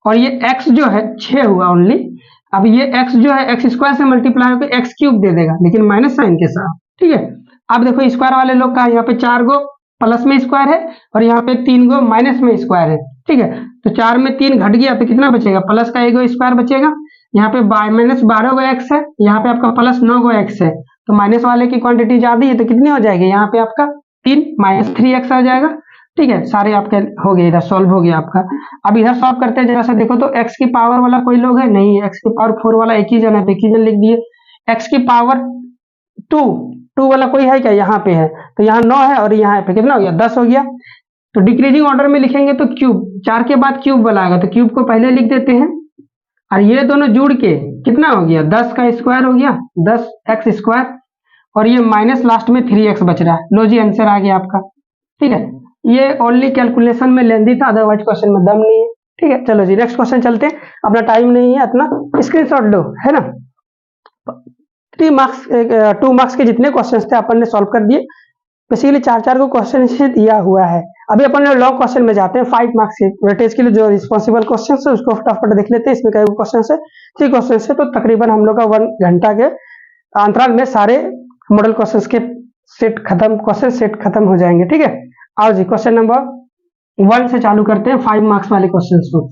और ये x जो है 6 हुआ ओनली। अब ये x जो है x स्क्वायर से मल्टीप्लाई होकर x क्यूब दे देगा, लेकिन माइनस साइन के साथ। ठीक है, अब देखो स्क्वायर वाले लोग का यहाँ पे 4 गो प्लस में स्क्वायर है और यहाँ पे 3 गो माइनस में स्क्वायर है। ठीक है, तो 4 में 3 घट गया तो कितना बचेगा? प्लस का 1 गो स्क्वायर बचेगा। यहाँ पे -12 गो x है, यहाँ पे आपका प्लस 9 गो x है, तो माइनस वाले की क्वांटिटी ज्यादा है तो कितनी हो जाएगी यहाँ पे आपका 3 माइनस 3x आ जाएगा। ठीक है, सारे आपके हो गए, इधर सॉल्व हो गया आपका। अब इधर सॉल्व करते हैं जरा सा, देखो तो x की पावर वाला कोई लोग है नहीं है, x की पावर 4 वाला एक ही जन है तो एक ही जन लिख दिए। x की पावर 2 वाला कोई है क्या, यहाँ पे है तो यहाँ 9 है और यहाँ पे कितना हो गया 10 हो गया। तो डिक्रीजिंग ऑर्डर में लिखेंगे तो क्यूब, 4 के बाद क्यूब वाला आएगा तो क्यूब को पहले लिख देते हैं, और ये दोनों जुड़ के कितना हो गया 10 का स्क्वायर हो गया 10x स्क्वायर, और ये माइनस लास्ट में 3x बच रहा है। लो जी आंसर आ गया आपका। ठीक है, ये ओनली कैलकुलेशन में लेंदी था, अदरवाइज क्वेश्चन में दम नहीं है। ठीक है, चलो जी नेक्स्ट क्वेश्चन चलते हैं, अपना टाइम नहीं है इतना, स्क्रीनशॉट लो, है ना। 2 मार्क्स के जितने क्वेश्चन थे अपन ने सॉल्व कर दिए। बेसिकली 4 को क्वेश्चन से दिया हुआ है। अभी अपन लॉन्ग क्वेश्चन में जाते हैं, 5 मार्क्स के वेटेज के लिए जो रिस्पॉन्सिबल क्वेश्चन है उसको फटाफट देख लेते हैं। इसमें कई क्वेश्चन है, 3 क्वेश्चन है, तो तकरीबन हम लोग का 1 घंटा के अंतराल में सारे मॉडल क्वेश्चन के क्वेश्चन सेट खत्म हो जाएंगे। ठीक है, आओ जी क्वेश्चन नंबर 1 से चालू करते हैं 5 मार्क्स वाले क्वेश्चन को।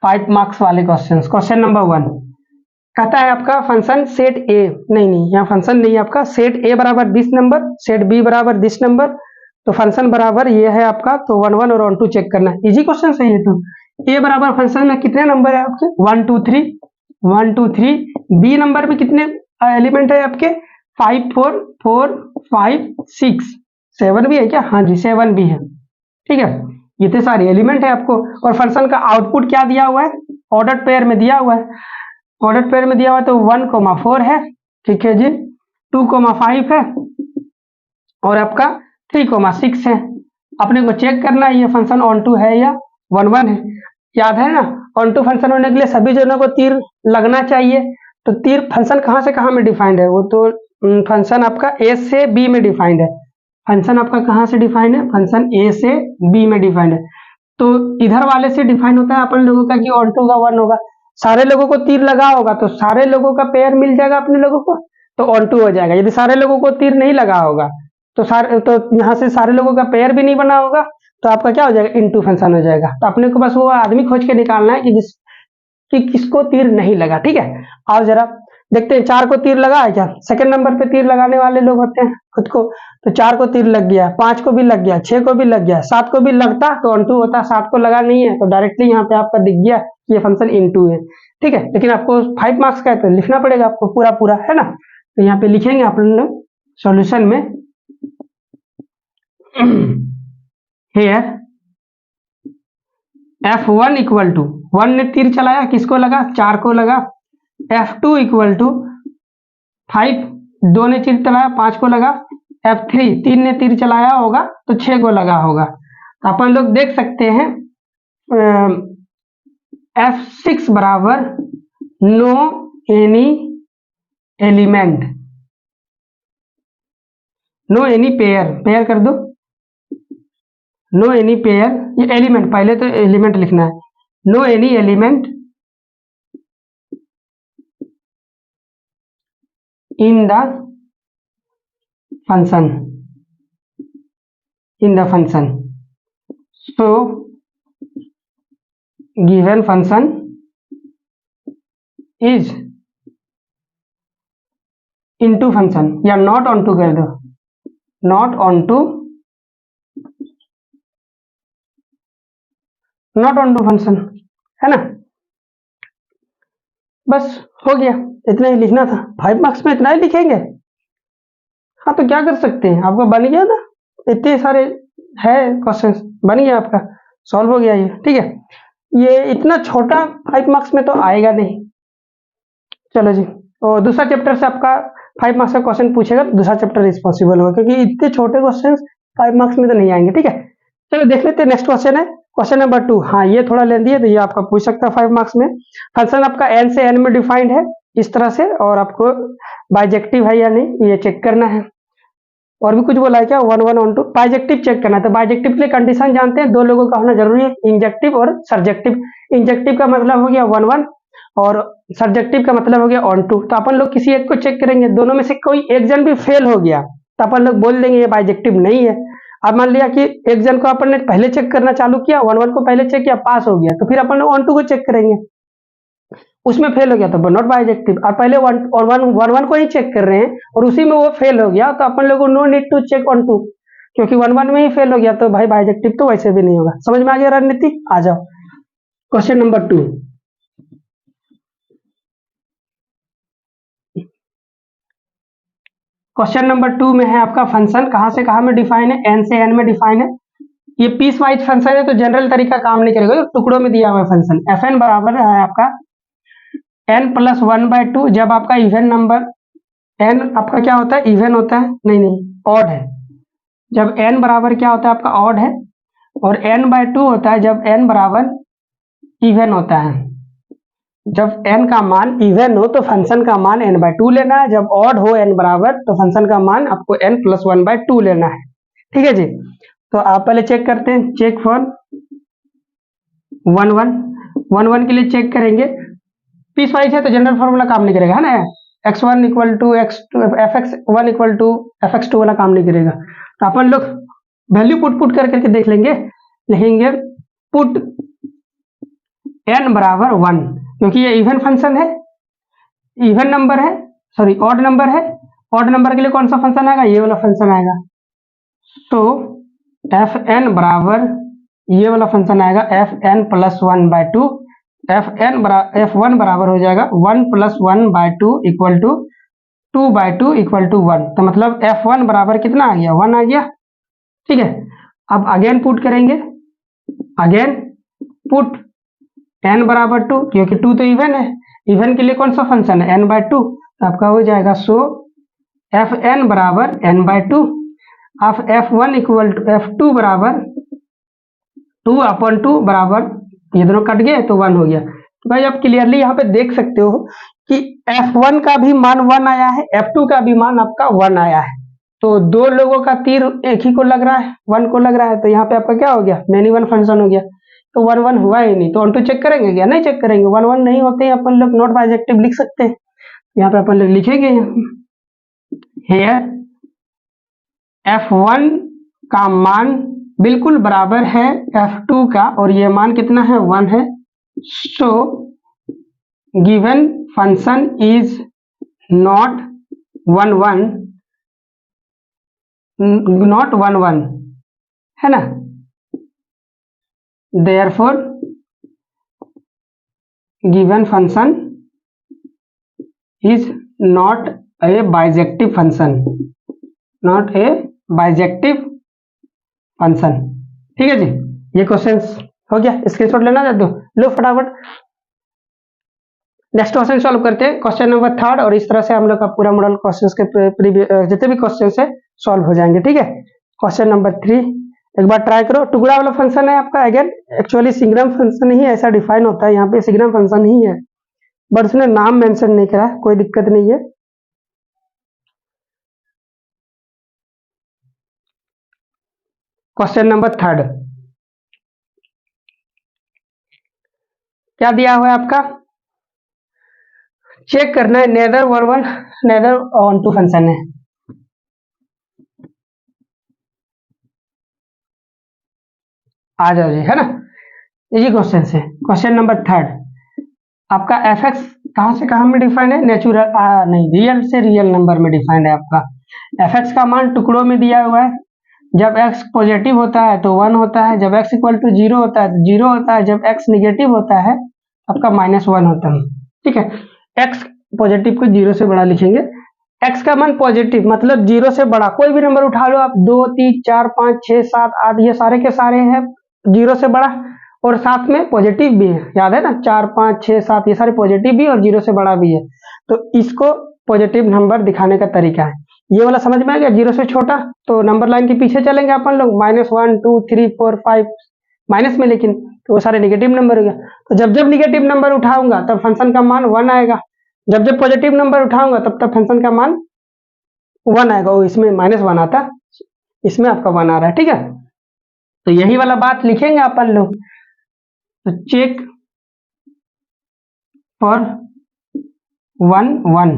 5 मार्क्स वाले क्वेश्चन, क्वेश्चन नंबर 1 कहता है आपका फंक्शन सेट ए, नहीं यहाँ फंक्शन नहीं है आपका, सेट ए बराबर दिस नंबर, सेट बी बराबर दिस नंबर, तो फंक्शन बराबर ये है आपका, तो 1 1 और 1 2 चेक करना है, इजी क्वेश्चन सही है। तो ए बराबर फंक्शन में कितने नंबर है आपके 1 2 3, 1 2 3, बी नंबर में कितने एलिमेंट है आपके 5 4 4 5 6, 7 भी है क्या, हाँ जी 7 भी है। ठीक है, ये तो सारे एलिमेंट है आपको, और फंक्शन का आउटपुट क्या दिया हुआ है, ऑर्डर पेयर में दिया हुआ है, ऑर्डर पेयर में दिया हुआ है तो 1,4 है। ठीक है जी, 2,5 है और आपका 3,6 है। अपने को चेक करना है ये फंक्शन ऑन टू है या 1 1 है। याद है ना, ऑन टू फंक्शन होने के लिए सभी जनों को तीर लगना चाहिए। तो तीर फंक्शन कहाँ से कहाँ में डिफाइंड है, वो तो फंक्शन आपका ए से बी में डिफाइंड है। फंक्शन आपका कहाँ से डिफाइंड है, फंक्शन ए से बी में डिफाइंड है। तो इधर वाले से डिफाइंड होता है अपन लोगों का कि ऑन टू का 1 होगा, सारे लोगों को तीर लगा होगा तो सारे लोगों का पेयर मिल जाएगा अपने लोगों को, तो ऑन टू हो जाएगा। यदि सारे लोगों को तीर नहीं लगा होगा तो यहाँ से सारे लोगों का पेयर भी नहीं बना होगा, तो आपका क्या हो जाएगा इनटू फंक्शन हो जाएगा। तो अपने को बस वो आदमी खोज के निकालना है कि किसको तीर नहीं लगा। ठीक है, आओ जरा देखते हैं 4 को तीर लगा है क्या, सेकंड नंबर पे तीर लगाने वाले लोग होते हैं खुद को, तो 4 को तीर लग गया, 5 को भी लग गया, 6 को भी लग गया, 7 को भी लगता तो ऑन टू होता, 7 को लगा नहीं है तो डायरेक्टली यहाँ पे आपका दिख गया कि ये फंक्शन इनटू है। ठीक है, लेकिन आपको 5 मार्क्स का है तो लिखना पड़ेगा आपको पूरा पूरा, है ना। तो यहाँ पे लिखेंगे आप लोग सॉल्यूशन में हेयर F1 इक्वल टू 1 ने तीर चलाया, किसको लगा 4 को लगा, F2 इक्वल टू 5, 2 ने तीर चलाया 5 को लगा, F3 3 ने तीर चलाया होगा तो 6 को लगा होगा। तो अपन लोग देख सकते हैं F6 बराबर no any element, no any pair, pair कर दो, नो एनी पेयर, ये एलिमेंट पहले तो एलिमेंट लिखना है, no any element in the function, in the function, so given function is into function, या नॉट ऑन टू कर दो, not onto, not onto function, है ना। बस हो गया, इतना ही लिखना था, 5 मार्क्स में इतना ही लिखेंगे। हाँ तो क्या कर सकते हैं, आपका बन गया ना, इतने सारे है क्वेश्चन, बन गया आपका, सॉल्व हो गया ये। ठीक है, ये इतना छोटा 5 मार्क्स में तो आएगा नहीं। चलो जी, और दूसरा चैप्टर से आपका 5 मार्क्स का क्वेश्चन पूछेगा तो दूसरा चैप्टर रिस्पॉन्सिबल होगा, क्योंकि इतने छोटे क्वेश्चन 5 मार्क्स में तो नहीं आएंगे। ठीक है, चलो देख लेते हैं नेक्स्ट क्वेश्चन है क्वेश्चन नंबर 2। हाँ ये थोड़ा लेंदी है तो ये आपका पूछ सकता है 5 मार्क्स में। फंक्शन आपका n से n में डिफाइंड है इस तरह से, और आपको बाइजेक्टिव है या नहीं ये चेक करना है। और भी कुछ बोला है क्या, 1 1 ऑन टू, बाइजेक्टिव चेक करना है। तो बाइजेक्टिव के लिए कंडीशन जानते हैं, 2 लोगों का होना जरूरी है, इंजेक्टिव और सर्जेक्टिव। इंजेक्टिव का मतलब हो गया 1 1 और सर्जेक्टिव का मतलब हो गया ऑन टू। तो अपन लोग किसी एक को चेक करेंगे, दोनों में से कोई एक जन भी फेल हो गया तो अपन लोग बोल देंगे ये बाइजेक्टिव नहीं है। अब मान लिया कि एक जन को अपन ने पहले चेक करना चालू किया, 1 1 को पहले चेक किया, पास हो गया, तो फिर अपन ऑन टू को चेक करेंगे। उसमें फेल हो गया तो नॉट बाइजेक्टिव। और पहले वन वन को ही चेक कर रहे हैं और उसी में वो फेल हो गया तो अपन लोग को no need to check onto, क्योंकि वन वन में ही फेल हो गया तो भाई बाइजेक्टिव तो वैसे भी नहीं होगा। समझ में आ गया रणनीति? आ जाओ क्वेश्चन नंबर 2। क्वेश्चन नंबर 2 में है आपका फंक्शन कहां से कहां में डिफाइन है, एन से एन में डिफाइन है। ये पीस वाइज फंक्शन है तो जनरल तरीका काम नहीं करेगा, तो टुकड़ों में दिया हुआ है फंक्शन। एफ एन बराबर है आपका एन प्लस 1/2। जब आपका इवन नंबर एन आपका क्या होता है, इवन होता है, नहीं ऑड है। जब एन बराबर क्या होता है आपका ऑड है, और n/2 होता है जब n बराबर इवन होता है। जब n का मान इवन हो तो फंक्शन का मान n/2 लेना है, जब ऑड हो n बराबर तो फंक्शन का मान आपको n + 1/2 लेना है। ठीक है जी। तो आप पहले चेक करते हैं, चेक फॉर 1 1 के लिए चेक करेंगे। पीस वाइज है तो जनरल फॉर्मूला काम नहीं करेगा, है ना। x1 = x2 fx1 = fx2 वाला काम नहीं करेगा। तो अपन लोग वैल्यू पुट करके देख लेंगे। लिखेंगे पुट n बराबर 1, क्योंकि ये इवन फंक्शन है, इवन नंबर है, सॉरी ऑड नंबर है। ऑड नंबर के लिए कौन सा फंक्शन आएगा, ये वाला फंक्शन आएगा। तो fn बराबर ये वाला फंक्शन आएगा fn + 1/2। f1 बराबर हो जाएगा 1 + 1/2 = 2/2 = 1। तो मतलब f1 बराबर कितना आ गया, 1 आ गया। ठीक है। अब अगेन पुट करेंगे, अगेन पुट n बराबर 2, क्योंकि 2 तो इवन है, इवन के लिए कौन सा फंक्शन है, n/2। तो आपका हो जाएगा सो fn बराबर n/2। अब f1 = f2 बराबर 2/2 बराबर, ये दोनों कट गए तो 1 हो गया। तो भाई आप क्लियरली यहाँ पे देख सकते हो कि f1 का भी मान 1 आया है, f2 का भी मान आपका 1 आया है। तो दो लोगों का तीर एक ही को लग रहा है, 1 को लग रहा है। तो यहाँ पे आपका क्या हो गया, मेनी वन फंक्शन हो गया। तो 1 1 हुआ ही नहीं, तो ऑन टू चेक करेंगे क्या, नहीं चेक करेंगे। 1 1 नहीं होते अपन लोग नॉट बाइजेक्टिव लिख सकते हैं। यहाँ पे अपन लोग लिखेंगे हेयर f1 का मान बिल्कुल बराबर है f2 का, और ये मान कितना है, 1 है। सो given function is not 1 1, not 1 1, है ना। Therefore given function is not a bijective function, not a bijective function। ठीक है जी, ये क्वेश्चन हो गया। स्क्रीनशॉट लेना चाहते हो, लो फटाफट। नेक्स्ट क्वेश्चन सॉल्व करते हैं, क्वेश्चन नंबर 3। और इस तरह से हम लोग का पूरा मॉडल क्वेश्चंस के जितने भी क्वेश्चन है सॉल्व हो जाएंगे। ठीक है। क्वेश्चन नंबर 3 एक बार ट्राई करो। टुकड़ा वाला फंक्शन है आपका, अगेन एक्चुअली सिग्नम फंक्शन ही ऐसा डिफाइन होता है, यहाँ पे सिग्नम फंक्शन ही है, बट उसने नाम मेंशन नहीं करा, कोई दिक्कत नहीं है। क्वेश्चन नंबर 3 क्या दिया हुआ है आपका, चेक करना है neither 1 1 neither onto function है। आ जाओ जी, है ना। ये क्वेश्चन है। क्वेश्चन नंबर 3 आपका एफ एक्स कहां से कहां में डिफाइंड है, नेचुरल नहीं, रियल से रियल नंबर में डिफाइंड है। आपका एफ एक्स का मान टुकड़ों में दिया हुआ है। जब x पॉजिटिव होता है तो 1 होता है, जब x = 0 होता है तो 0 होता है, जब x निगेटिव होता है आपका -1 होता है। ठीक है। x पॉजिटिव को 0 से बड़ा लिखेंगे। x का मान पॉजिटिव मतलब 0 से बड़ा, कोई भी नंबर उठा लो आप, 2 3 4 5 6 7 8, ये सारे के सारे हैं 0 से बड़ा, और साथ में पॉजिटिव भी है, याद है ना, 4 5 6 7 ये सारे पॉजिटिव भी और 0 से बड़ा भी है। तो इसको पॉजिटिव नंबर दिखाने का तरीका है। ये वाला समझ में आ गया, 0 से छोटा तो नंबर लाइन के पीछे चलेंगे अपन लोग, -1 2 3 4 5 माइनस में, लेकिन तो वो सारे नेगेटिव नंबर हो गया। तो जब जब निगेटिव नंबर उठाऊंगा तब फंक्शन का मान 1 आएगा, जब जब पॉजिटिव नंबर उठाऊंगा तब तब फंक्शन का मान 1 आएगा। वो इसमें -1 आता, इसमें आपका 1 आ रहा है। ठीक है। तो यही वाला बात लिखेंगे अपन लोग। तो चेक फॉर 1 1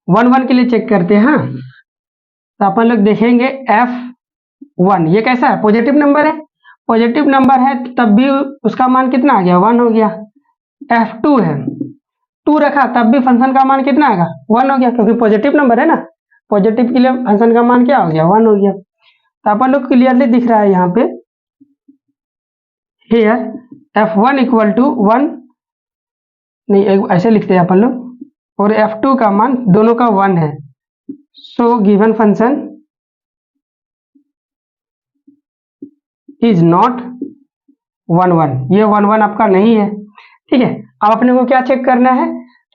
1 1 के लिए चेक करते हैं। हाँ, तो अपन लोग देखेंगे f1 ये कैसा है, पॉजिटिव नंबर है, पॉजिटिव नंबर है तब भी उसका मान कितना आ गया, 1 हो गया। f2 है, 2 रखा तब भी फंक्शन का मान कितना आएगा 1 हो गया, क्योंकि पॉजिटिव नंबर है ना, पॉजिटिव के लिए फंक्शन का मान क्या हो गया 1 हो गया। तो अपन लोग क्लियरली दिख रहा है यहाँ पे हियर f1 इक्वल टू 1, नहीं ऐसे लिखते हैं अपन लोग, और f2 का मान दोनों का 1 है। सो गिवन फंक्शन इज नॉट 1 1, ये 1 1 आपका नहीं है। ठीक है, अब अपने को क्या चेक करना है,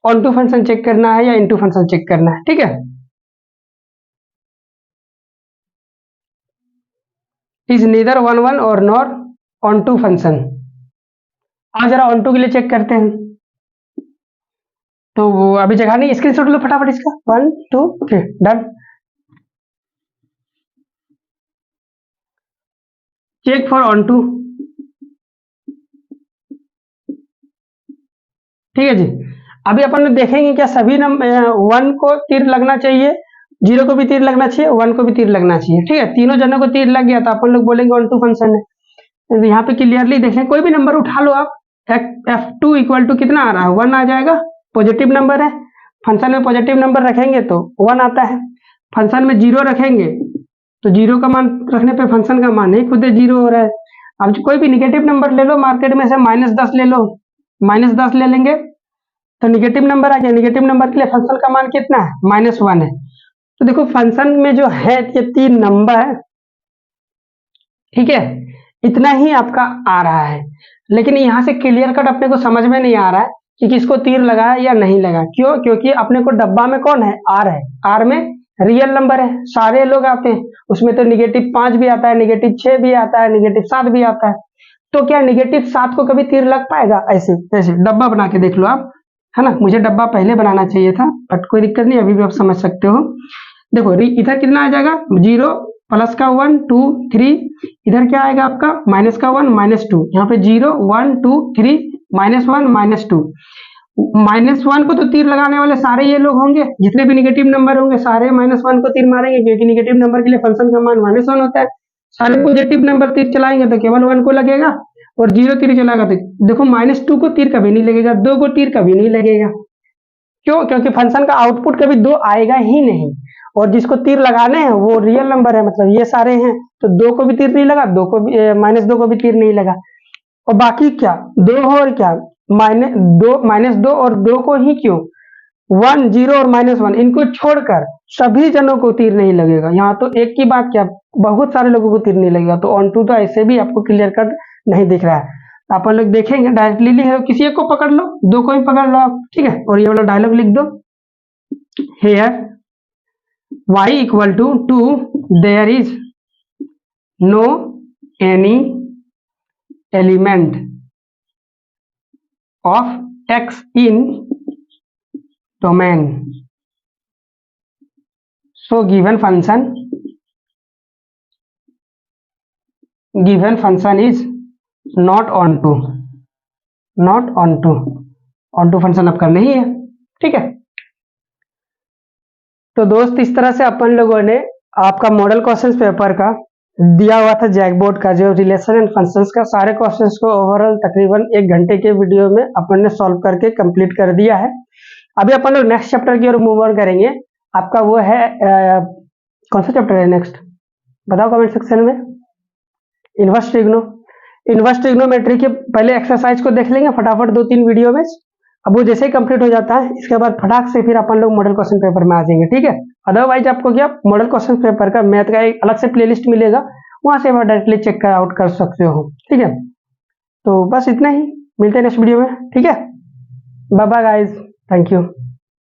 ऑन टू फंक्शन चेक करना है या इनटू फंक्शन चेक करना है। ठीक है, इज नीदर 1 1 और नॉर ऑन टू फंक्शन। आज जरा ऑन टू के लिए चेक करते हैं। तो वो अभी जगह नहीं, स्क्रीनशॉट लो फटाफट इसका, 1 2 3 done. Check for onto. ठीक है जी, अभी अपन लोग देखेंगे क्या सभी नंबर 1 को तीर लगना चाहिए, 0 को भी तीर लगना चाहिए, 1 को भी तीर लगना चाहिए। ठीक है, तीनों जनों को तीर लग गया तो अपन लोग बोलेंगे ऑन टू फंक्शन है। तो यहाँ पे क्लियरली देखें, कोई भी नंबर उठा लो आप, f2 इक्वल टू कितना आ रहा है 1 आ जाएगा, पॉजिटिव नंबर है। फंक्शन में पॉजिटिव नंबर रखेंगे तो 1 आता है, फंक्शन में 0 रखेंगे तो 0 का मान रखने पे फंक्शन का मान ही खुद 0 हो रहा है। अब कोई भी निगेटिव नंबर ले लो मार्केट में से, -10 ले लो, -10 ले लेंगे तो निगेटिव नंबर आ गया, निगेटिव नंबर के लिए फंक्शन का मान कितना है -1 है। तो देखो फंक्शन में जो है ये 3 नंबर है, ठीक है, इतना ही आपका आ रहा है। लेकिन यहाँ से क्लियर कट अपने को समझ में नहीं आ रहा है कि किसको तीर लगा या नहीं लगा। क्यों? क्योंकि अपने को डब्बा में कौन है, आर है, आर में रियल नंबर है, सारे लोग आते हैं उसमें, तो -5 भी आता है, -6 भी आता है, -7 भी आता है। तो क्या -7 को कभी तीर लग पाएगा? ऐसे ऐसे डब्बा बना के देख लो आप, है ना। मुझे डब्बा पहले बनाना चाहिए था बट कोई दिक्कत नहीं, अभी भी आप समझ सकते हो। देखो इधर कितना आ जाएगा 0 प्लस का 1 2 3, इधर क्या आएगा आपका माइनस का 1 -2, यहाँ पे 0 1 2 3 -1 -2। -1 को तो तीर लगाने वाले सारे ये लोग होंगे, जितने भी निगेटिव नंबर होंगे सारे -1 को तीर मारेंगे, क्योंकि निगेटिव नंबर के लिए फंक्शन का मान -1 होता है। सारे पॉजिटिव नंबर तीर चलाएंगे तो केवल 1 को लगेगा, और 0 तीर चलाएगा तो देखो -2 को तीर कभी नहीं लगेगा, 2 को तीर कभी नहीं लगेगा। क्यों? क्योंकि फंक्शन का आउटपुट कभी 2 आएगा ही नहीं, और जिसको तीर लगाने हैं वो रियल नंबर है, मतलब ये सारे हैं, तो 2 को भी तीर नहीं लगा, 2 को भी -2 को भी तीर नहीं लगा, और बाकी क्या 2 हो और क्या -2 और 2 को ही क्यों 1 0 और -1 इनको छोड़कर सभी जनों को तीर नहीं लगेगा। यहाँ तो एक की बात क्या, बहुत सारे लोगों को तीर नहीं लगेगा। तो ऑन टू तो ऐसे भी आपको क्लियर कट नहीं दिख रहा है, अपन लोग देखेंगे डायरेक्टली लिख, किसी एक को पकड़ लो, 2 को ही पकड़ लो आप। ठीक है, और ये वाला डायलॉग लिख दो, here y equal to 2 there is no any element of x in domain, so given function is not onto, onto function अब करना ही है। ठीक है, तो दोस्त इस तरह से अपन लोगों ने आपका मॉडल क्वेश्चंस पेपर का दिया हुआ था जैकबोर्ड का, जो रिलेशन एंड फंक्शंस का सारे क्वेश्चंस को ओवरऑल तकरीबन 1 घंटे के वीडियो में अपन ने सॉल्व करके कंप्लीट कर दिया है। अभी अपन लोग नेक्स्ट चैप्टर की ओर मूव ऑन करेंगे। आपका वो है कौन सा चैप्टर है नेक्स्ट, बताओ कमेंट सेक्शन में। इनवर्स ट्रिग्नोमेट्री के पहले एक्सरसाइज को देख लेंगे फटाफट 2-3 वीडियो में। अब वो जैसे ही कंप्लीट हो जाता है इसके बाद फटाक से फिर अपन लोग मॉडल क्वेश्चन पेपर में आ जाएंगे। ठीक है, अदरवाइज आपको क्या मॉडल क्वेश्चन पेपर का मैथ का एक अलग से प्लेलिस्ट मिलेगा, वहां से आप डायरेक्टली चेक आउट कर सकते हो। ठीक है, तो बस इतना ही, मिलते हैं नेक्स्ट वीडियो में। ठीक है, bye bye guys, thank you.